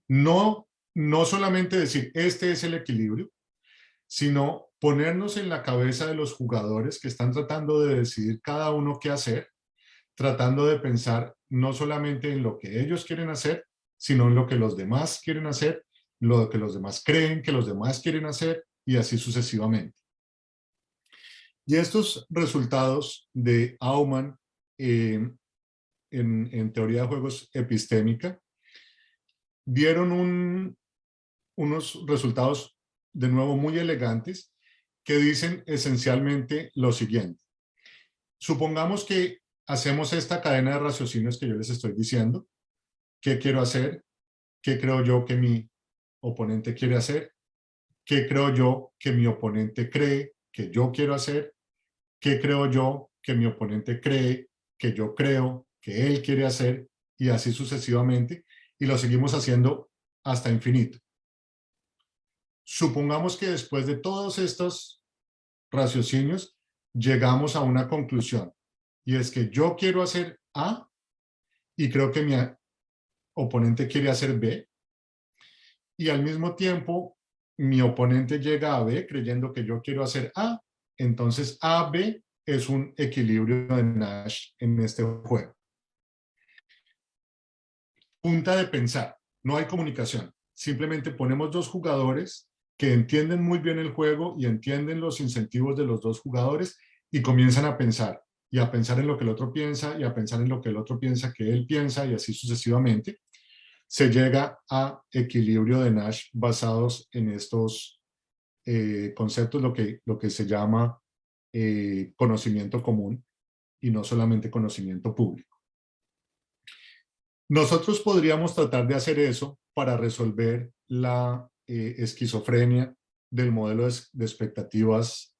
no solamente decir, este es el equilibrio, sino ponernos en la cabeza de los jugadores que están tratando de decidir cada uno qué hacer, tratando de pensar no solamente en lo que ellos quieren hacer, sino en lo que los demás quieren hacer, lo que los demás creen que los demás quieren hacer, y así sucesivamente. Y estos resultados de Aumann en teoría de juegos epistémica dieron unos resultados de nuevo muy elegantes que dicen esencialmente lo siguiente. Supongamos que hacemos esta cadena de raciocinios que yo les estoy diciendo. ¿Qué quiero hacer? ¿Qué creo yo que mi oponente quiere hacer? ¿Qué creo yo que mi oponente cree que yo quiero hacer? ¿Qué creo yo que mi oponente cree que yo creo que él quiere hacer? Y así sucesivamente. Y lo seguimos haciendo hasta infinito. Supongamos que después de todos estos raciocinios llegamos a una conclusión, y es que yo quiero hacer A y creo que mi oponente quiere hacer B, y al mismo tiempo mi oponente llega a B creyendo que yo quiero hacer A, entonces A-B es un equilibrio de Nash en este juego. Punta de pensar, no hay comunicación, simplemente ponemos dos jugadores que entienden muy bien el juego y entienden los incentivos de los dos jugadores y comienzan a pensar, y a pensar en lo que el otro piensa, y a pensar en lo que el otro piensa que él piensa, y así sucesivamente. Se llega a equilibrio de Nash basados en estos conceptos, lo que se llama conocimiento común y no solamente conocimiento público. Nosotros podríamos tratar de hacer eso para resolver la esquizofrenia del modelo de expectativas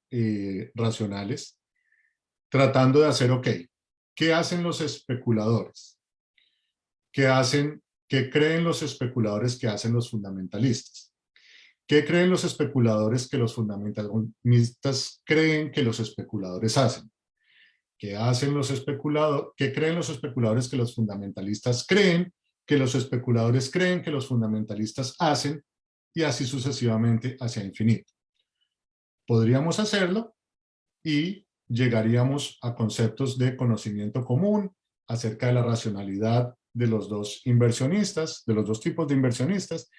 racionales, tratando de hacer, ok, ¿qué hacen los especuladores? ¿Qué creen los especuladores que hacen los fundamentalistas? ¿Qué creen los especuladores que los fundamentalistas creen que los especuladores hacen? ¿Qué hacen los especuladores? ¿Qué creen los especuladores que los fundamentalistas creen que los especuladores creen que los fundamentalistas hacen? Y así sucesivamente hacia infinito. Podríamos hacerlo y llegaríamos a conceptos de conocimiento común acerca de la racionalidad de los dos inversionistas, de los dos tipos de inversionistas,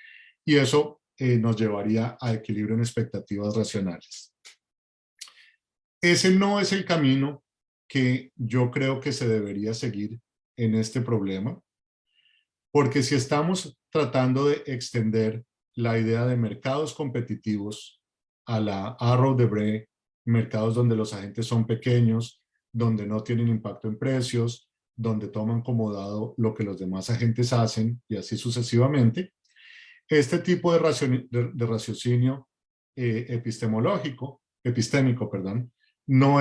y eso nos llevaría a equilibrio en expectativas racionales. Ese no es el camino que yo creo que se debería seguir en este problema, porque si estamos tratando de extender la idea de mercados competitivos a la Arrow de Bray, mercados donde los agentes son pequeños, donde no tienen impacto en precios, donde toman como dado lo que los demás agentes hacen y así sucesivamente, este tipo de raciocinio epistémico, no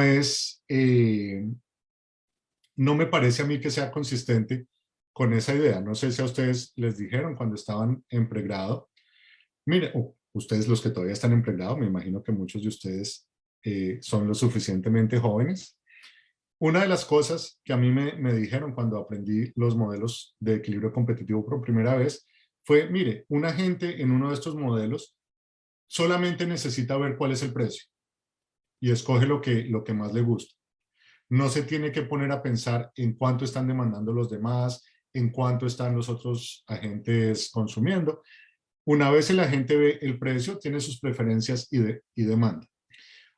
no me parece a mí que sea consistente con esa idea. No sé si a ustedes les dijeron cuando estaban en pregrado. Mire, ustedes los que todavía están en pregrado, me imagino que muchos de ustedes son lo suficientemente jóvenes. Una de las cosas que a mí me dijeron cuando aprendí los modelos de equilibrio competitivo por primera vez fue, mire, un agente en uno de estos modelos solamente necesita ver cuál es el precio y escoge lo que más le gusta. No se tiene que poner a pensar en cuánto están demandando los demás, en cuánto están los otros agentes consumiendo. Una vez el agente ve el precio, tiene sus preferencias y demanda.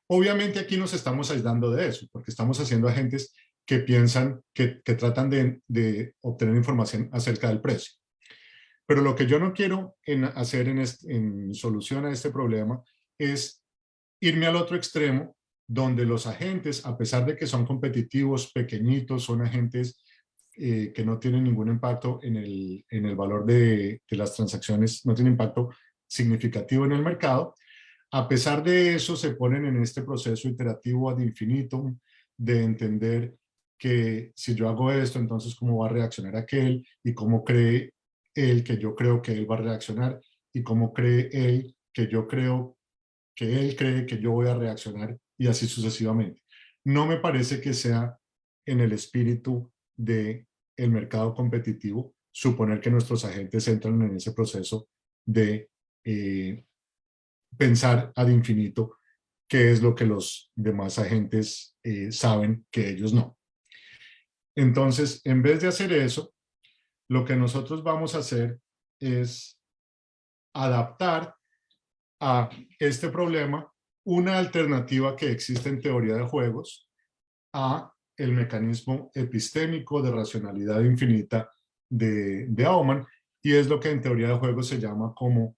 Obviamente aquí nos estamos aislando de eso, porque estamos haciendo agentes que piensan, que tratan de obtener información acerca del precio. Pero lo que yo no quiero hacer en solución a este problema es irme al otro extremo, donde los agentes, a pesar de que son competitivos, pequeñitos, son agentes que no tienen ningún impacto en el valor de las transacciones, no tienen impacto significativo en el mercado. A pesar de eso, se ponen en este proceso iterativo ad infinitum de entender que si yo hago esto, entonces cómo va a reaccionar aquel y cómo cree él que yo creo que él va a reaccionar y cómo cree él que yo creo que él cree que yo voy a reaccionar y así sucesivamente. No me parece que sea en el espíritu del mercado competitivo suponer que nuestros agentes entran en ese proceso de pensar ad infinito qué es lo que los demás agentes saben que ellos no. Entonces, en vez de hacer eso, lo que nosotros vamos a hacer es adaptar a este problema una alternativa que existe en teoría de juegos a el mecanismo epistémico de racionalidad infinita de Aumann, y es lo que en teoría de juegos se llama como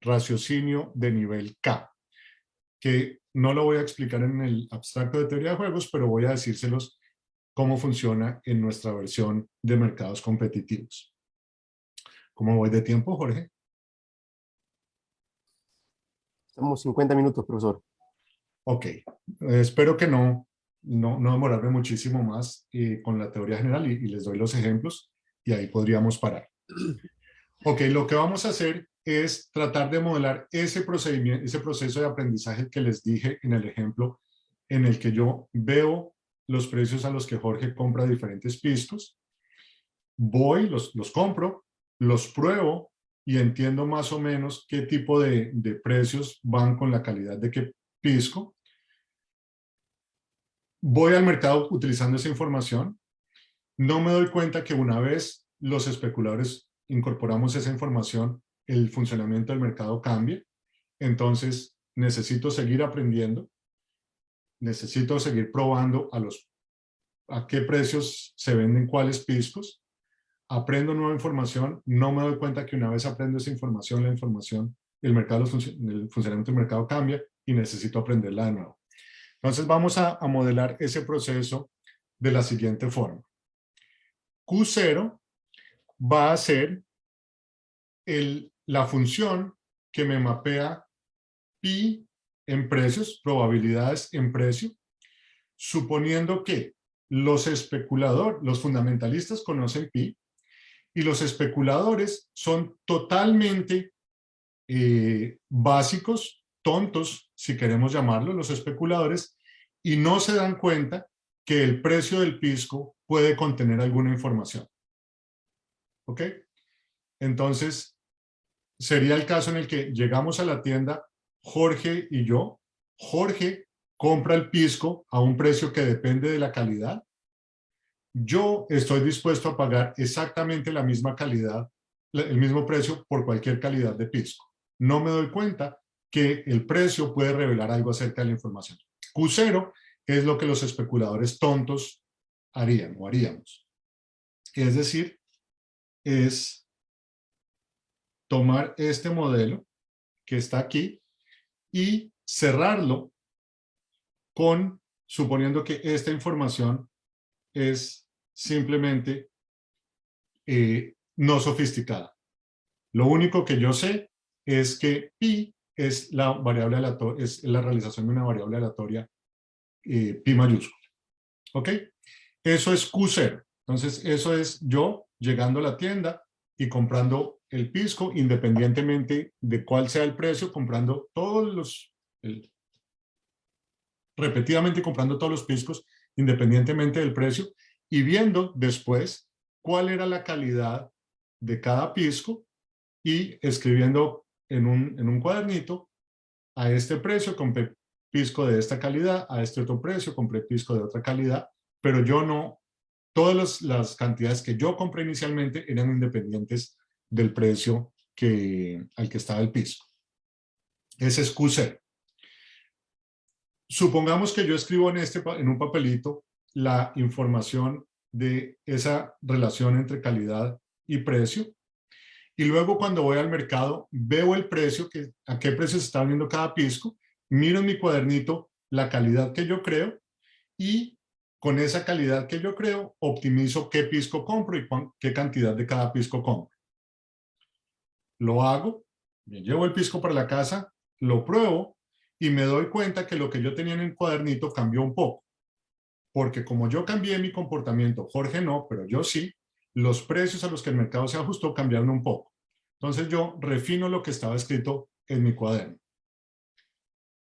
raciocinio de nivel K, que no lo voy a explicar en el abstracto de teoría de juegos, pero voy a decírselos cómo funciona en nuestra versión de mercados competitivos. ¿Cómo voy de tiempo, Jorge? Estamos 50 minutos, profesor. Ok, espero que no demorarme muchísimo más con la teoría general y les doy los ejemplos y ahí podríamos parar. Ok, lo que vamos a hacer es tratar de modelar ese procedimiento, ese proceso de aprendizaje que les dije en el ejemplo en el que yo veo los precios a los que Jorge compra diferentes piscos, voy, los compro, los pruebo y entiendo más o menos qué tipo de precios van con la calidad de qué pisco. Voy al mercado utilizando esa información, no me doy cuenta que una vez los especuladores incorporamos esa información, el funcionamiento del mercado cambia, entonces necesito seguir aprendiendo, necesito seguir probando a qué precios se venden cuáles piscos, aprendo nueva información, no me doy cuenta que una vez aprendo esa información, el funcionamiento del mercado cambia y necesito aprenderla de nuevo. Entonces vamos a modelar ese proceso de la siguiente forma. Q0 va a ser la función que me mapea pi en precios, probabilidades en precio, suponiendo que los fundamentalistas conocen pi y los especuladores son totalmente básicos, tontos, si queremos llamarlo, los especuladores, y no se dan cuenta que el precio del pisco puede contener alguna información. ¿Ok? Entonces, sería el caso en el que llegamos a la tienda, Jorge y yo. Jorge compra el pisco a un precio que depende de la calidad. Yo estoy dispuesto a pagar exactamente la misma calidad, el mismo precio por cualquier calidad de pisco. No me doy cuenta que el precio puede revelar algo acerca de la información. Q0 es lo que los especuladores tontos harían o haríamos. Es decir, es tomar este modelo que está aquí y cerrarlo suponiendo que esta información es simplemente no sofisticada. Lo único que yo sé es que pi es la variable aleatoria, es la realización de una variable aleatoria pi mayúscula. ¿Ok? Eso es Q0. Entonces, eso es yo llegando a la tienda y comprando el pisco, independientemente de cuál sea el precio, repetidamente comprando todos los piscos, independientemente del precio, y viendo después cuál era la calidad de cada pisco y escribiendo en un cuadernito: a este precio compré pisco de esta calidad, a este otro precio compré pisco de otra calidad, pero yo no, todas las cantidades que yo compré inicialmente eran independientes del precio al que estaba el Pisco. Ese es Q0. Supongamos que yo escribo en un papelito la información de esa relación entre calidad y precio, y luego cuando voy al mercado veo el precio, a qué precio se está vendiendo cada pisco, miro en mi cuadernito la calidad que yo creo, y con esa calidad que yo creo optimizo qué pisco compro y qué cantidad de cada pisco compro. Lo hago, me llevo el pisco para la casa, lo pruebo y me doy cuenta que lo que yo tenía en el cuadernito cambió un poco. Porque como yo cambié mi comportamiento, Jorge no, pero yo sí, los precios a los que el mercado se ajustó cambiaron un poco. Entonces yo refino lo que estaba escrito en mi cuaderno.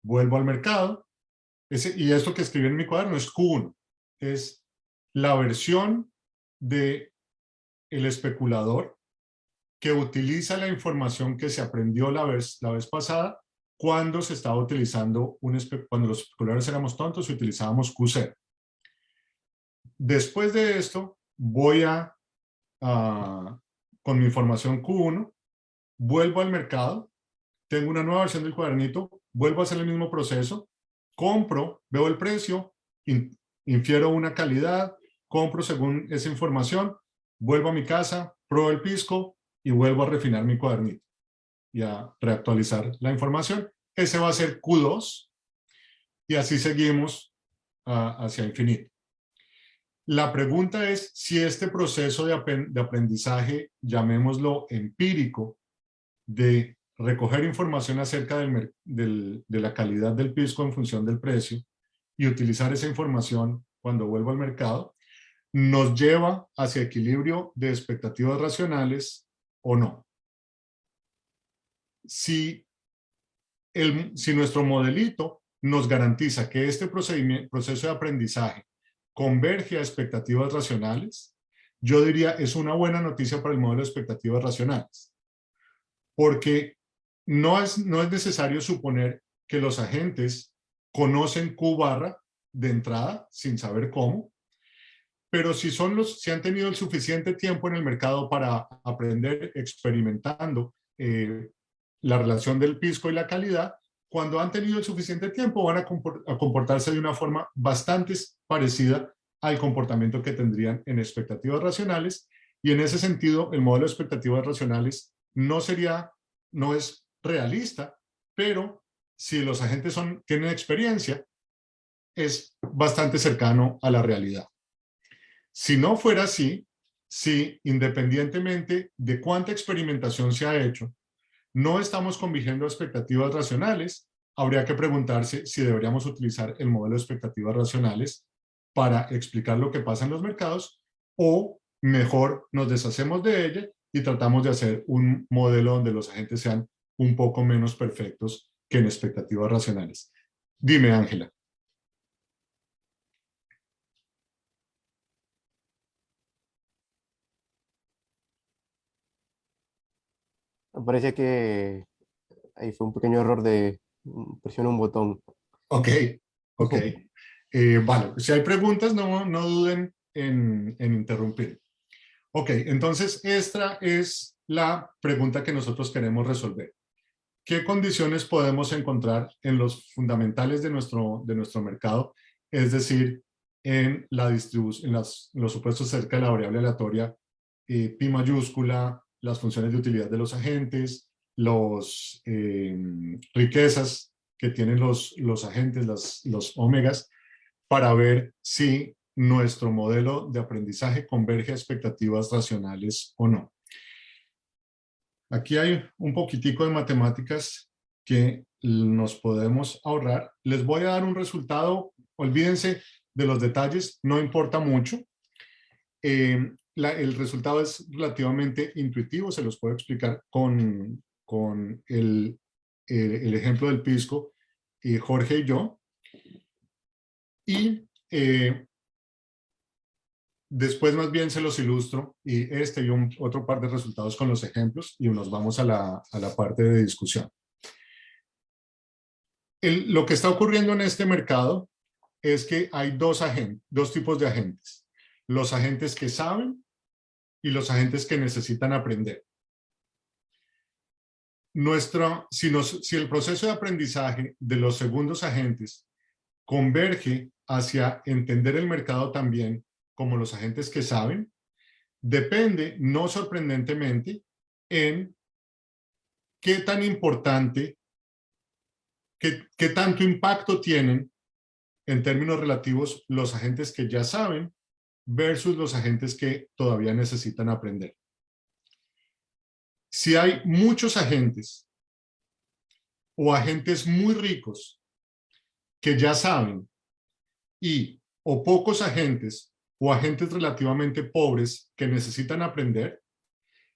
Vuelvo al mercado, y esto que escribí en mi cuaderno es Q1. Es la versión del especulador que utiliza la información que se aprendió la vez pasada cuando se estaba utilizando, cuando los especuladores éramos tontos y utilizábamos Q0. Después de esto, voy con mi información Q1, vuelvo al mercado, tengo una nueva versión del cuadernito, vuelvo a hacer el mismo proceso, compro, veo el precio, infiero una calidad, compro según esa información, vuelvo a mi casa, pruebo el pisco y vuelvo a refinar mi cuadernito y a reactualizar la información. Ese va a ser Q2 y así seguimos hacia infinito. La pregunta es si este proceso de aprendizaje, llamémoslo empírico, de recoger información acerca de la calidad del pisco en función del precio y utilizar esa información cuando vuelvo al mercado, nos lleva hacia equilibrio de expectativas racionales o no. Si nuestro modelito nos garantiza que este proceso de aprendizaje converge a expectativas racionales, yo diría es una buena noticia para el modelo de expectativas racionales. Porque no es necesario suponer que los agentes conocen Q barra de entrada sin saber cómo, pero si han tenido el suficiente tiempo en el mercado para aprender experimentando la relación del pisco y la calidad, cuando han tenido el suficiente tiempo van a comportarse de una forma bastante parecida al comportamiento que tendrían en expectativas racionales, y en ese sentido el modelo de expectativas racionales no es realista, pero si los agentes tienen experiencia, es bastante cercano a la realidad. Si no fuera así, si independientemente de cuánta experimentación se ha hecho, no estamos convirtiendo expectativas racionales, habría que preguntarse si deberíamos utilizar el modelo de expectativas racionales para explicar lo que pasa en los mercados, o mejor nos deshacemos de ella y tratamos de hacer un modelo donde los agentes sean un poco menos perfectos que en expectativas racionales. Dime, Ángela. Me parece que ahí fue un pequeño error de presionar un botón. Ok. Vale, si hay preguntas, no duden en interrumpir. Ok, entonces esta es la pregunta que nosotros queremos resolver. ¿Qué condiciones podemos encontrar en los fundamentales de nuestro mercado? Es decir, en la distribución, los supuestos acerca de la variable aleatoria, pi mayúscula, las funciones de utilidad de los agentes, las riquezas que tienen los agentes, los omegas, para ver si nuestro modelo de aprendizaje converge a expectativas racionales o no. Aquí hay un poquitico de matemáticas que nos podemos ahorrar. Les voy a dar un resultado, olvídense de los detalles, no importa mucho. El resultado es relativamente intuitivo, se los puedo explicar con el ejemplo del pisco, Jorge y yo. Y después más bien se los ilustro, y otro par de resultados con los ejemplos, y nos vamos a la parte de discusión. Lo que está ocurriendo en este mercado es que hay dos tipos de agentes. Los agentes que saben y los agentes que necesitan aprender. si el proceso de aprendizaje de los segundos agentes converge hacia entender el mercado también como los agentes que saben, depende, no sorprendentemente, en qué tan importante, qué tanto impacto tienen en términos relativos los agentes que ya saben versus los agentes que todavía necesitan aprender. Si hay muchos agentes o agentes muy ricos que ya saben y o pocos agentes o agentes relativamente pobres que necesitan aprender,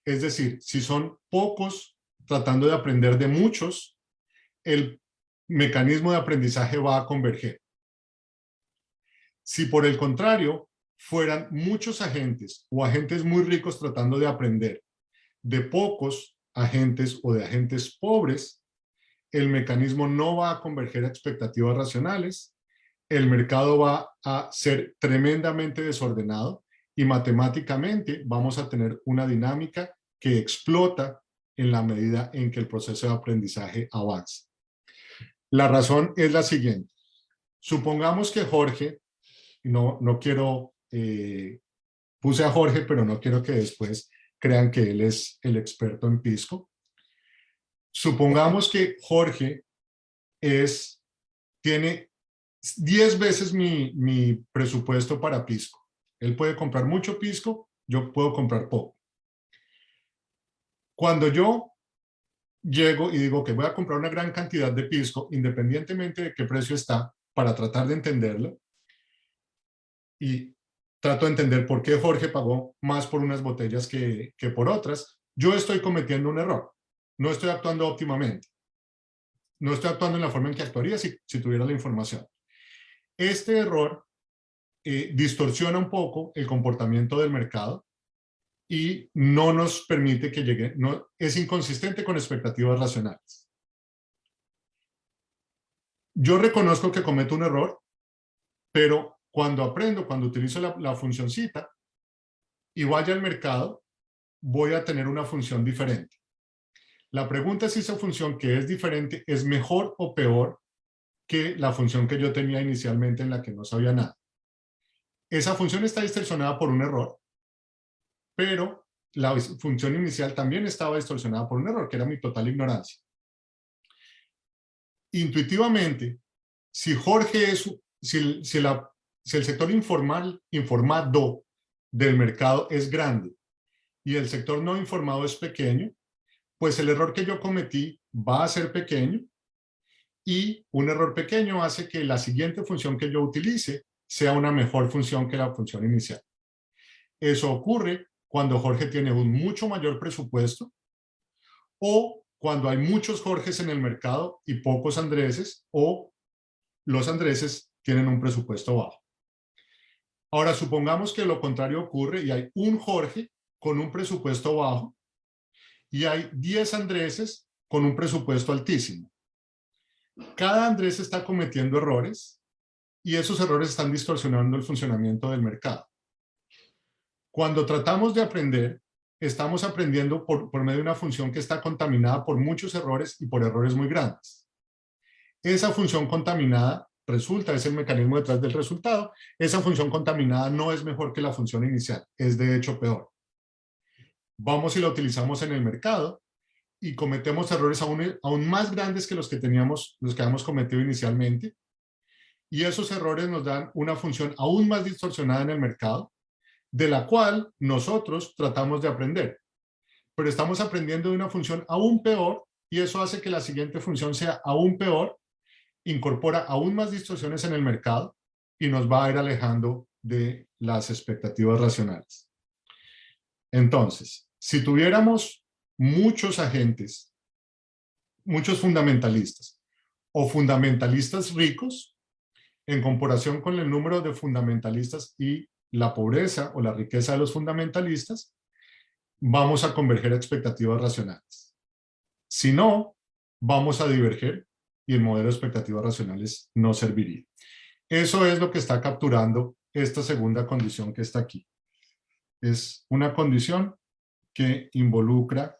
es decir, si son pocos tratando de aprender de muchos, el mecanismo de aprendizaje va a converger. Si por el contrario fueran muchos agentes o agentes muy ricos tratando de aprender de pocos agentes o de agentes pobres, el mecanismo no va a converger a expectativas racionales, el mercado va a ser tremendamente desordenado y matemáticamente vamos a tener una dinámica que explota en la medida en que el proceso de aprendizaje avanza. La razón es la siguiente. Supongamos que Jorge, no quiero, puse a Jorge, pero no quiero que después crean que él es el experto en Pisco. Supongamos que Jorge tiene 10 veces mi presupuesto para Pisco. Él puede comprar mucho Pisco, yo puedo comprar poco. Cuando yo llego y digo que voy a comprar una gran cantidad de Pisco, independientemente de qué precio está, para tratar de entenderlo, y trato de entender por qué Jorge pagó más por unas botellas que por otras, yo estoy cometiendo un error. No estoy actuando óptimamente. No estoy actuando en la forma en que actuaría si tuviera la información. Este error distorsiona un poco el comportamiento del mercado y no nos permite que llegue, es inconsistente con expectativas racionales. Yo reconozco que cometo un error, pero cuando utilizo la funcioncita y vaya al mercado, voy a tener una función diferente. La pregunta es si esa función que es diferente es mejor o peor que la función que yo tenía inicialmente en la que no sabía nada. Esa función está distorsionada por un error, pero la función inicial también estaba distorsionada por un error, que era mi total ignorancia. Intuitivamente, si el sector informado del mercado es grande y el sector no informado es pequeño, pues el error que yo cometí va a ser pequeño y un error pequeño hace que la siguiente función que yo utilice sea una mejor función que la función inicial. Eso ocurre cuando Jorge tiene un mucho mayor presupuesto o cuando hay muchos Jorges en el mercado y pocos Andreses, o los Andreses tienen un presupuesto bajo. Ahora, supongamos que lo contrario ocurre y hay un Jorge con un presupuesto bajo y hay 10 Andreses con un presupuesto altísimo. Cada Andrés está cometiendo errores y esos errores están distorsionando el funcionamiento del mercado. Cuando tratamos de aprender, estamos aprendiendo por medio de una función que está contaminada por muchos errores y por errores muy grandes. Esa función contaminada es el mecanismo detrás del resultado. Esa función contaminada no es mejor que la función inicial, es de hecho peor. Vamos y la utilizamos en el mercado y cometemos errores aún más grandes que los que habíamos cometido inicialmente. Y esos errores nos dan una función aún más distorsionada en el mercado, de la cual nosotros tratamos de aprender. Pero estamos aprendiendo de una función aún peor y eso hace que la siguiente función sea aún peor, incorpora aún más distorsiones en el mercado y nos va a ir alejando de las expectativas racionales. Entonces, si tuviéramos muchos agentes, muchos fundamentalistas o fundamentalistas ricos, en comparación con el número de fundamentalistas y la pobreza o la riqueza de los fundamentalistas, vamos a converger a expectativas racionales. Si no, vamos a diverger y el modelo de expectativas racionales no serviría. Eso es lo que está capturando esta segunda condición que está aquí. Es una condición que involucra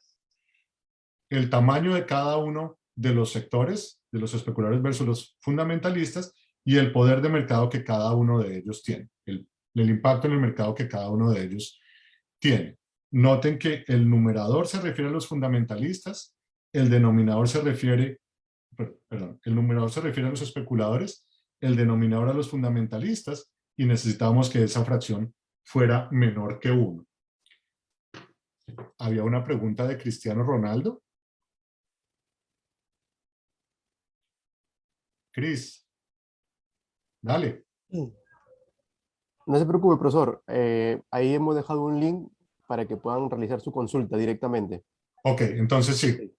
el tamaño de cada uno de los sectores, de los especuladores versus los fundamentalistas, y el poder de mercado que cada uno de ellos tiene, el impacto en el mercado que cada uno de ellos tiene. Noten que el numerador se refiere a los fundamentalistas, el denominador se refiere, perdón, el numerador se refiere a los especuladores, el denominador a los fundamentalistas, y necesitábamos que esa fracción fuera menor que 1. Había una pregunta de Cristiano Ronaldo. Cris, dale. No se preocupe, profesor. Ahí hemos dejado un link para que puedan realizar su consulta directamente. Ok, entonces sí.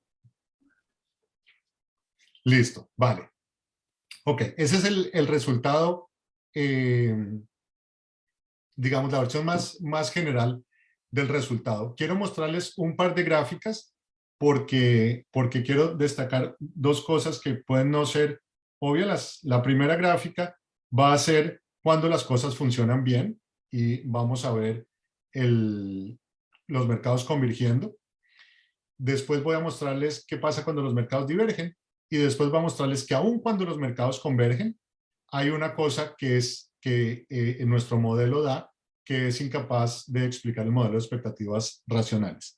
Listo, vale. Ok, ese es el resultado, digamos, la versión más general del resultado. Quiero mostrarles un par de gráficas porque quiero destacar dos cosas que pueden no ser obvias. La primera gráfica va a ser cuando las cosas funcionan bien y vamos a ver los mercados convergiendo. Después voy a mostrarles qué pasa cuando los mercados divergen y después voy a mostrarles que aun cuando los mercados convergen, hay una cosa que es que en nuestro modelo da, que es incapaz de explicar el modelo de expectativas racionales.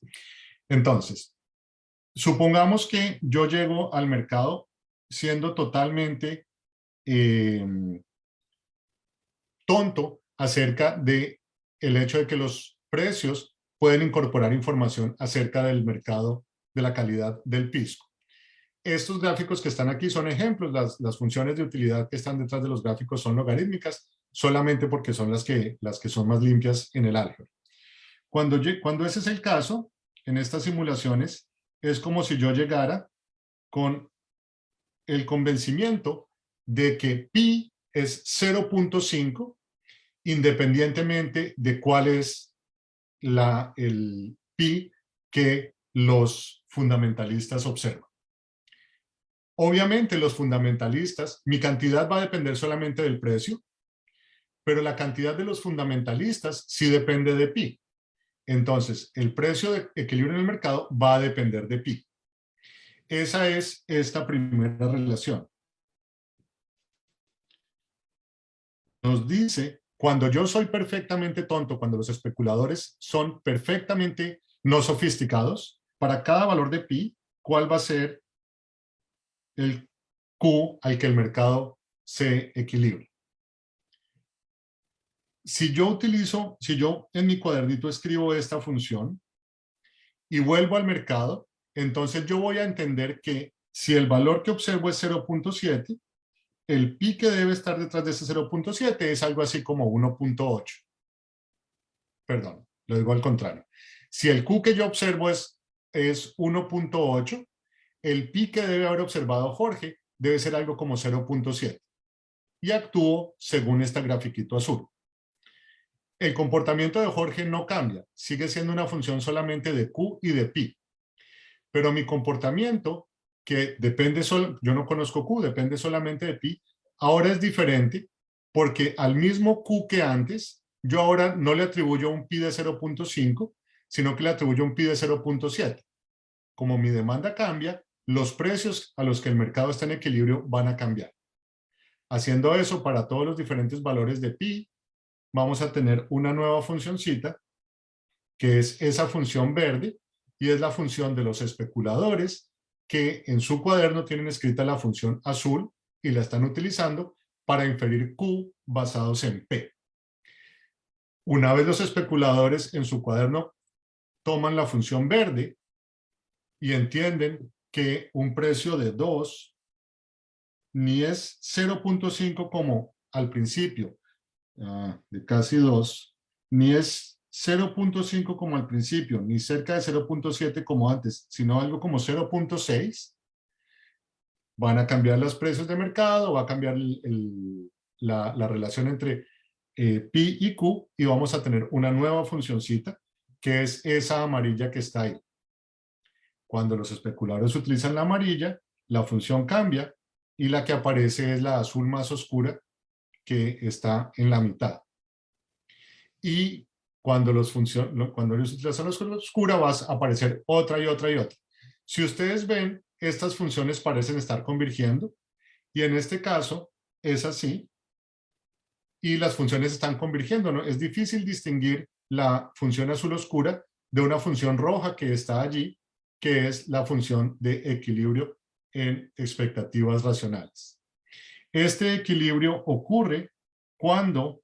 Entonces, supongamos que yo llego al mercado siendo totalmente tonto acerca de el hecho de que los precios pueden incorporar información acerca del mercado, de la calidad del pisco. Estos gráficos que están aquí son ejemplos, las funciones de utilidad que están detrás de los gráficos son logarítmicas, solamente porque son las que son más limpias en el álgebra. Cuando ese es el caso, en estas simulaciones, es como si yo llegara con el convencimiento de que pi es 0.5, independientemente de cuál es el pi que los fundamentalistas observan. Obviamente los fundamentalistas, mi cantidad va a depender solamente del precio, pero la cantidad de los fundamentalistas sí depende de pi. Entonces, el precio de equilibrio en el mercado va a depender de pi. Esa es esta primera relación. Nos dice, cuando yo soy perfectamente tonto, cuando los especuladores son perfectamente no sofisticados, para cada valor de pi, ¿cuál va a ser el Q al que el mercado se equilibre? Si yo en mi cuadernito escribo esta función y vuelvo al mercado, entonces yo voy a entender que si el valor que observo es 0.7, el pi que debe estar detrás de ese 0.7 es algo así como 1.8. Perdón, lo digo al contrario. Si el Q que yo observo es 1.8, el pi que debe haber observado Jorge debe ser algo como 0.7. Y actúo según esta grafiquito azul. El comportamiento de Jorge no cambia, sigue siendo una función solamente de Q y de pi. Pero mi comportamiento, que depende solo, yo no conozco Q, depende solamente de pi, ahora es diferente porque al mismo Q que antes, yo ahora no le atribuyo un pi de 0.5, sino que le atribuyo un pi de 0.7. Como mi demanda cambia, los precios a los que el mercado está en equilibrio van a cambiar. Haciendo eso para todos los diferentes valores de pi, vamos a tener una nueva funcioncita, que es esa función verde, y es la función de los especuladores, que en su cuaderno tienen escrita la función azul y la están utilizando para inferir Q basados en P. Una vez los especuladores en su cuaderno toman la función verde y entienden que un precio de 2 ni es 0.5 como al principio, de casi 2, ni es 0.5 como al principio, ni cerca de 0.7 como antes, sino algo como 0.6, van a cambiar los precios de mercado, va a cambiar la relación entre pi y q, y vamos a tener una nueva funcioncita, que es esa amarilla que está ahí. Cuando los especuladores utilizan la amarilla, la función cambia, y la que aparece es la azul más oscura, que está en la mitad. Y cuando ellos utilizan la oscura, va a aparecer otra y otra y otra. Si ustedes ven, estas funciones parecen estar convergiendo y en este caso es así y las funciones están convergiendo, ¿no? Es difícil distinguir la función azul oscura de una función roja que está allí, que es la función de equilibrio en expectativas racionales. Este equilibrio ocurre cuando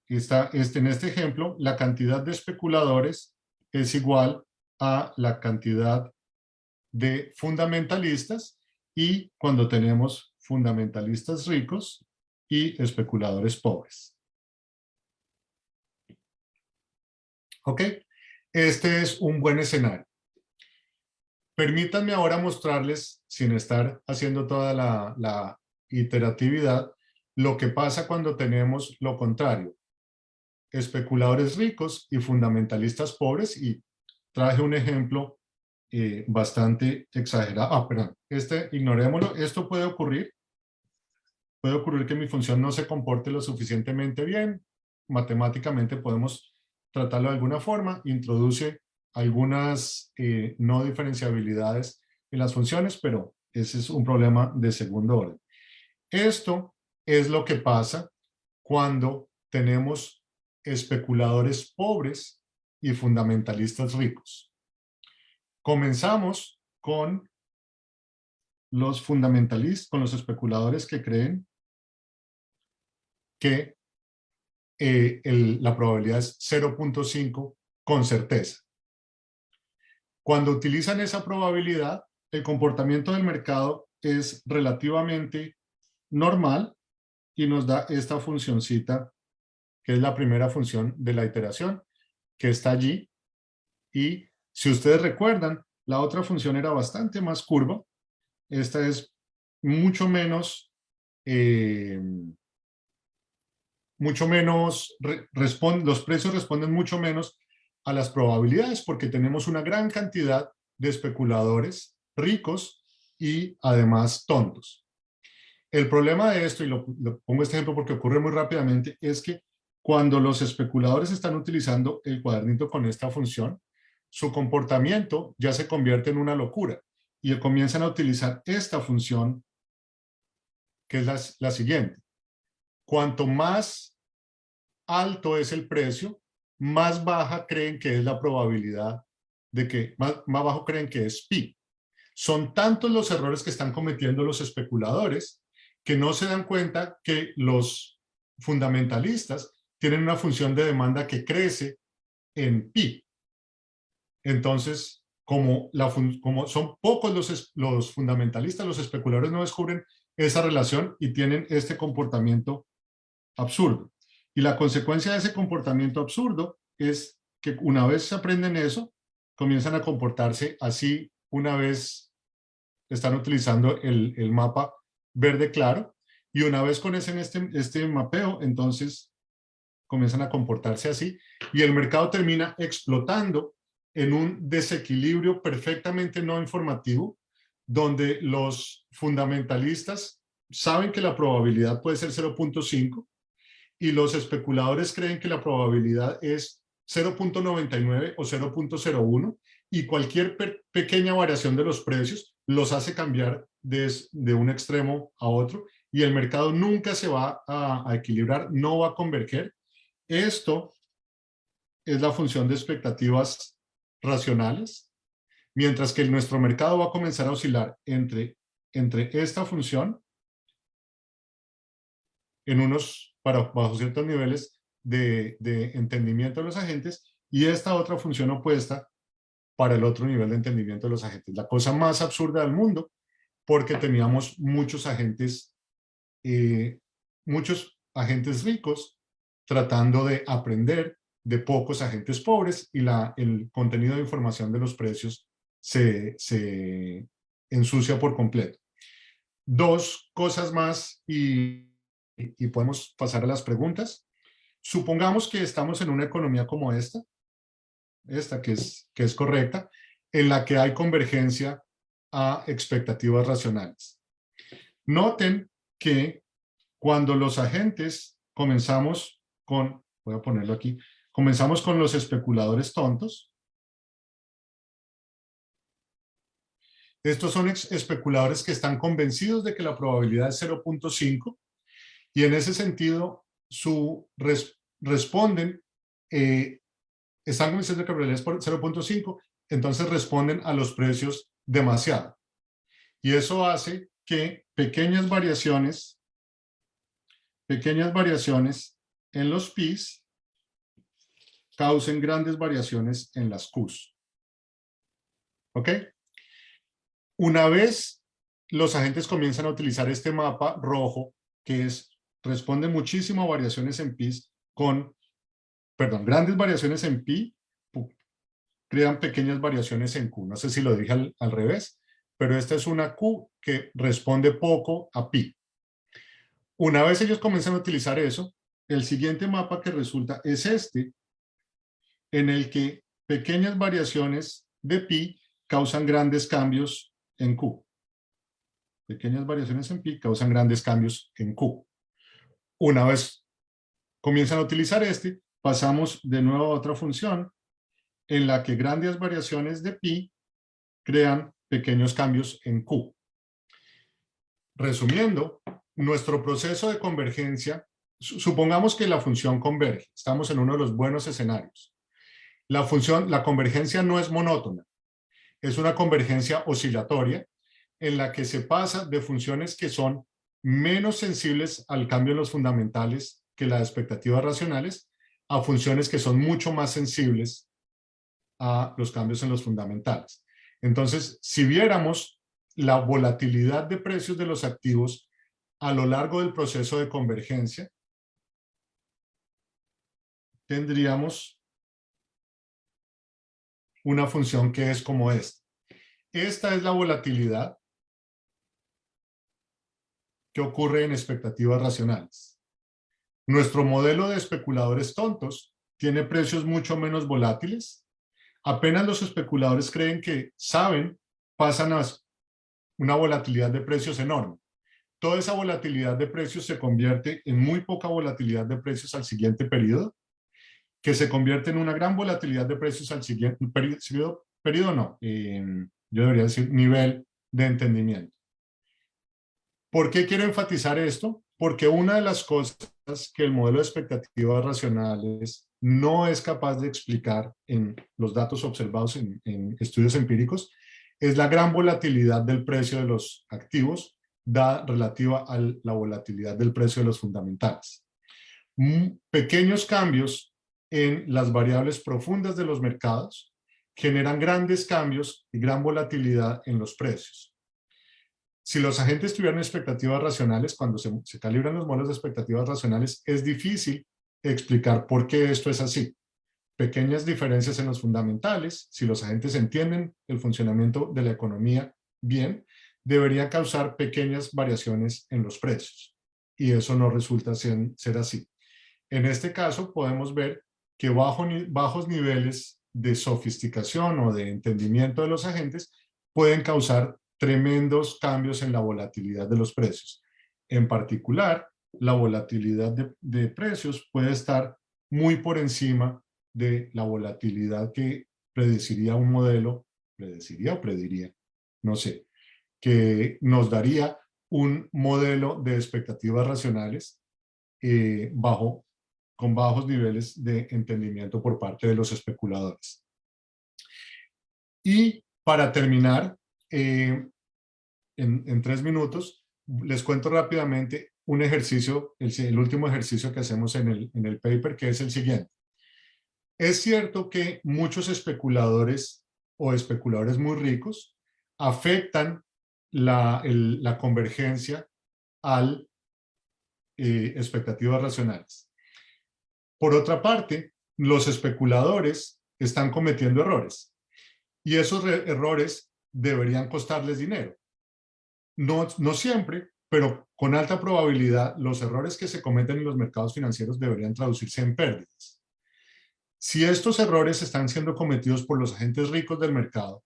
en este ejemplo, la cantidad de especuladores es igual a la cantidad de fundamentalistas y cuando tenemos fundamentalistas ricos y especuladores pobres. ¿Ok? Este es un buen escenario. Permítanme ahora mostrarles, sin estar haciendo toda la iteratividad, lo que pasa cuando tenemos lo contrario. Especuladores ricos y fundamentalistas pobres, y traje un ejemplo bastante exagerado. Perdón, ignorémoslo. Esto puede ocurrir que mi función no se comporte lo suficientemente bien. Matemáticamente podemos tratarlo de alguna forma, introduce algunas no diferenciabilidades en las funciones, pero ese es un problema de segundo orden. Esto es lo que pasa cuando tenemos especuladores pobres y fundamentalistas ricos. Comenzamos con los fundamentalistas, con los especuladores que creen que la probabilidad es 0.5 con certeza. Cuando utilizan esa probabilidad, el comportamiento del mercado es relativamente normal y nos da esta funcioncita, que es la primera función de la iteración, que está allí. Y si ustedes recuerdan, la otra función era bastante más curva. Esta es mucho menos, los precios responden mucho menos a las probabilidades porque tenemos una gran cantidad de especuladores ricos y además tontos. El problema de esto, y lo pongo este ejemplo porque ocurre muy rápidamente, es que cuando los especuladores están utilizando el cuadernito con esta función, su comportamiento ya se convierte en una locura y comienzan a utilizar esta función, que es la siguiente. Cuanto más alto es el precio, más baja creen que es la probabilidad de que, más bajo creen que es pi. Son tantos los errores que están cometiendo los especuladores que no se dan cuenta que los fundamentalistas tienen una función de demanda que crece en pi. Entonces, como son pocos los fundamentalistas, los especuladores no descubren esa relación y tienen este comportamiento absurdo. Y la consecuencia de ese comportamiento absurdo es que una vez se aprenden eso, comienzan a comportarse así una vez están utilizando el mapa verde claro, y una vez conocen este mapeo, entonces comienzan a comportarse así, y el mercado termina explotando en un desequilibrio perfectamente no informativo, donde los fundamentalistas saben que la probabilidad puede ser 0.5 y los especuladores creen que la probabilidad es 0.99 o 0.01 y cualquier pequeña variación de los precios los hace cambiar de un extremo a otro y el mercado nunca se va a equilibrar, no va a converger. Esto es la función de expectativas racionales, mientras que nuestro mercado va a comenzar a oscilar entre esta función bajo ciertos niveles de entendimiento de los agentes y esta otra función opuesta para el otro nivel de entendimiento de los agentes. La cosa más absurda del mundo, porque teníamos muchos agentes ricos tratando de aprender de pocos agentes pobres y el contenido de información de los precios se ensucia por completo. Dos cosas más y podemos pasar a las preguntas. Supongamos que estamos en una economía como esta que es correcta, en la que hay convergencia a expectativas racionales. Noten que cuando los agentes comenzamos con, voy a ponerlo aquí, comenzamos con los especuladores tontos, Estos son especuladores que están convencidos de que la probabilidad es 0.5 y en ese sentido responden, están convencidos de que la probabilidad es 0.5, entonces responden a los precios demasiado. Y eso hace que pequeñas variaciones en los P's causen grandes variaciones en las Q's. ¿Ok? Una vez los agentes comienzan a utilizar este mapa rojo, que responde muchísimo a variaciones en P's grandes variaciones en Pi, crean pequeñas variaciones en Q. No sé si lo dije al revés, pero esta es una Q que responde poco a Pi. Una vez ellos comienzan a utilizar eso, el siguiente mapa que resulta es este, en el que pequeñas variaciones de Pi causan grandes cambios en Q. Pequeñas variaciones en Pi causan grandes cambios en Q. Una vez comienzan a utilizar pasamos de nuevo a otra función en la que grandes variaciones de Pi crean pequeños cambios en Q. Resumiendo, nuestro proceso de convergencia, supongamos que la función converge, estamos en uno de los buenos escenarios. La convergencia no es monótona, es una convergencia oscilatoria en la que se pasa de funciones que son menos sensibles al cambio en los fundamentales que las expectativas racionales a funciones que son mucho más sensibles a los cambios en los fundamentales. Entonces, si viéramos la volatilidad de precios de los activos a lo largo del proceso de convergencia, tendríamos una función que es como esta. Esta es la volatilidad que ocurre en expectativas racionales. Nuestro modelo de especuladores tontos tiene precios mucho menos volátiles. Apenas los especuladores creen que saben, pasan a una volatilidad de precios enorme. Toda esa volatilidad de precios se convierte en muy poca volatilidad de precios al siguiente periodo, que se convierte en una gran volatilidad de precios al siguiente periodo no, yo debería decir nivel de entendimiento. ¿Por qué quiero enfatizar esto? Porque una de las cosas que el modelo de expectativas racionales no es capaz de explicar en los datos observados en estudios empíricos es la gran volatilidad del precio de los activos relativa a la volatilidad del precio de los fundamentales. Pequeños cambios en las variables profundas de los mercados generan grandes cambios y gran volatilidad en los precios. Si los agentes tuvieran expectativas racionales, cuando se calibran los modelos de expectativas racionales, es difícil explicar por qué esto es así. Pequeñas diferencias en los fundamentales, si los agentes entienden el funcionamiento de la economía bien, deberían causar pequeñas variaciones en los precios. Y eso no resulta ser así. En este caso podemos ver que bajos niveles de sofisticación o de entendimiento de los agentes pueden causar tremendos cambios en la volatilidad de los precios. En particular, la volatilidad de precios puede estar muy por encima de la volatilidad que predeciría un modelo, prediría, no sé, que nos daría un modelo de expectativas racionales con bajos niveles de entendimiento por parte de los especuladores. Y para terminar, en 3 minutos, les cuento rápidamente un ejercicio, el último ejercicio que hacemos en el paper, que es el siguiente. Es cierto que muchos especuladores o especuladores muy ricos afectan la convergencia a expectativas racionales. Por otra parte, los especuladores están cometiendo errores y esos errores deberían costarles dinero. No siempre, pero con alta probabilidad, los errores que se cometen en los mercados financieros deberían traducirse en pérdidas. Si estos errores están siendo cometidos por los agentes ricos del mercado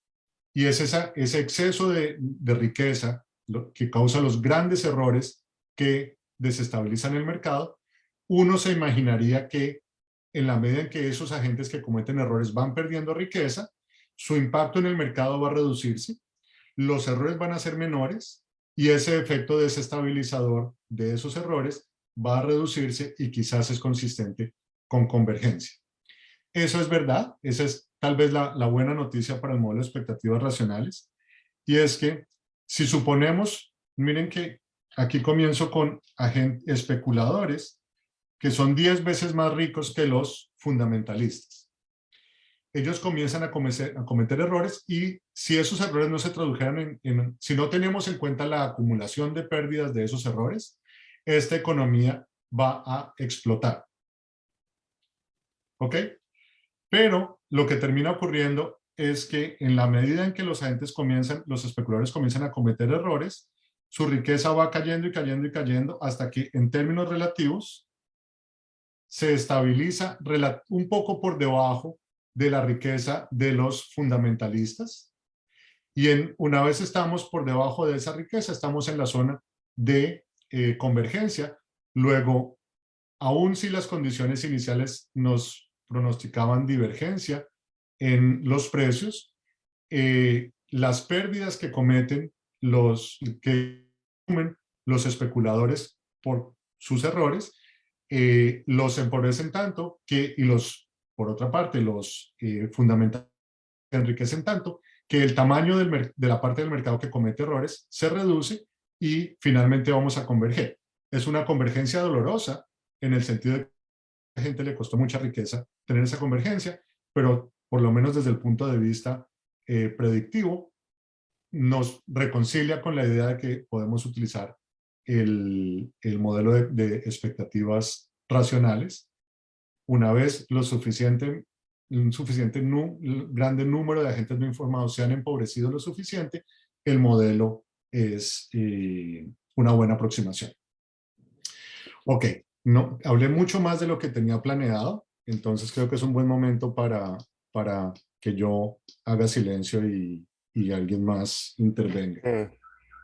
y es ese exceso de riqueza lo que causa los grandes errores que desestabilizan el mercado, uno se imaginaría que en la medida en que esos agentes que cometen errores van perdiendo riqueza, su impacto en el mercado va a reducirse los errores van a ser menores y ese efecto desestabilizador de esos errores va a reducirse y quizás es consistente con convergencia. Eso es verdad, esa es tal vez la buena noticia para el modelo de expectativas racionales, y es que si suponemos, miren que aquí comienzo con especuladores que son 10 veces más ricos que los fundamentalistas. Ellos comienzan a cometer errores y si esos errores no se tradujeran si no tenemos en cuenta la acumulación de pérdidas de esos errores, esta economía va a explotar. ¿Ok? Pero lo que termina ocurriendo es que en la medida en que los especuladores comienzan a cometer errores, su riqueza va cayendo y cayendo y cayendo hasta que en términos relativos se estabiliza un poco por debajo de la riqueza de los fundamentalistas. Y una vez estamos por debajo de esa riqueza, estamos en la zona de convergencia. Luego, aun si las condiciones iniciales nos pronosticaban divergencia en los precios, las pérdidas que cometen los especuladores por sus errores los empobrecen tanto por otra parte, los fundamentales enriquecen tanto que el tamaño de la parte del mercado que comete errores se reduce y finalmente vamos a converger. Es una convergencia dolorosa en el sentido de que a la gente le costó mucha riqueza tener esa convergencia, pero por lo menos desde el punto de vista predictivo, nos reconcilia con la idea de que podemos utilizar el modelo de expectativas racionales. Una vez un grande número de agentes no informados se han empobrecido lo suficiente, el modelo es una buena aproximación. Ok, no, hablé mucho más de lo que tenía planeado, entonces creo que es un buen momento para que yo haga silencio y alguien más intervenga.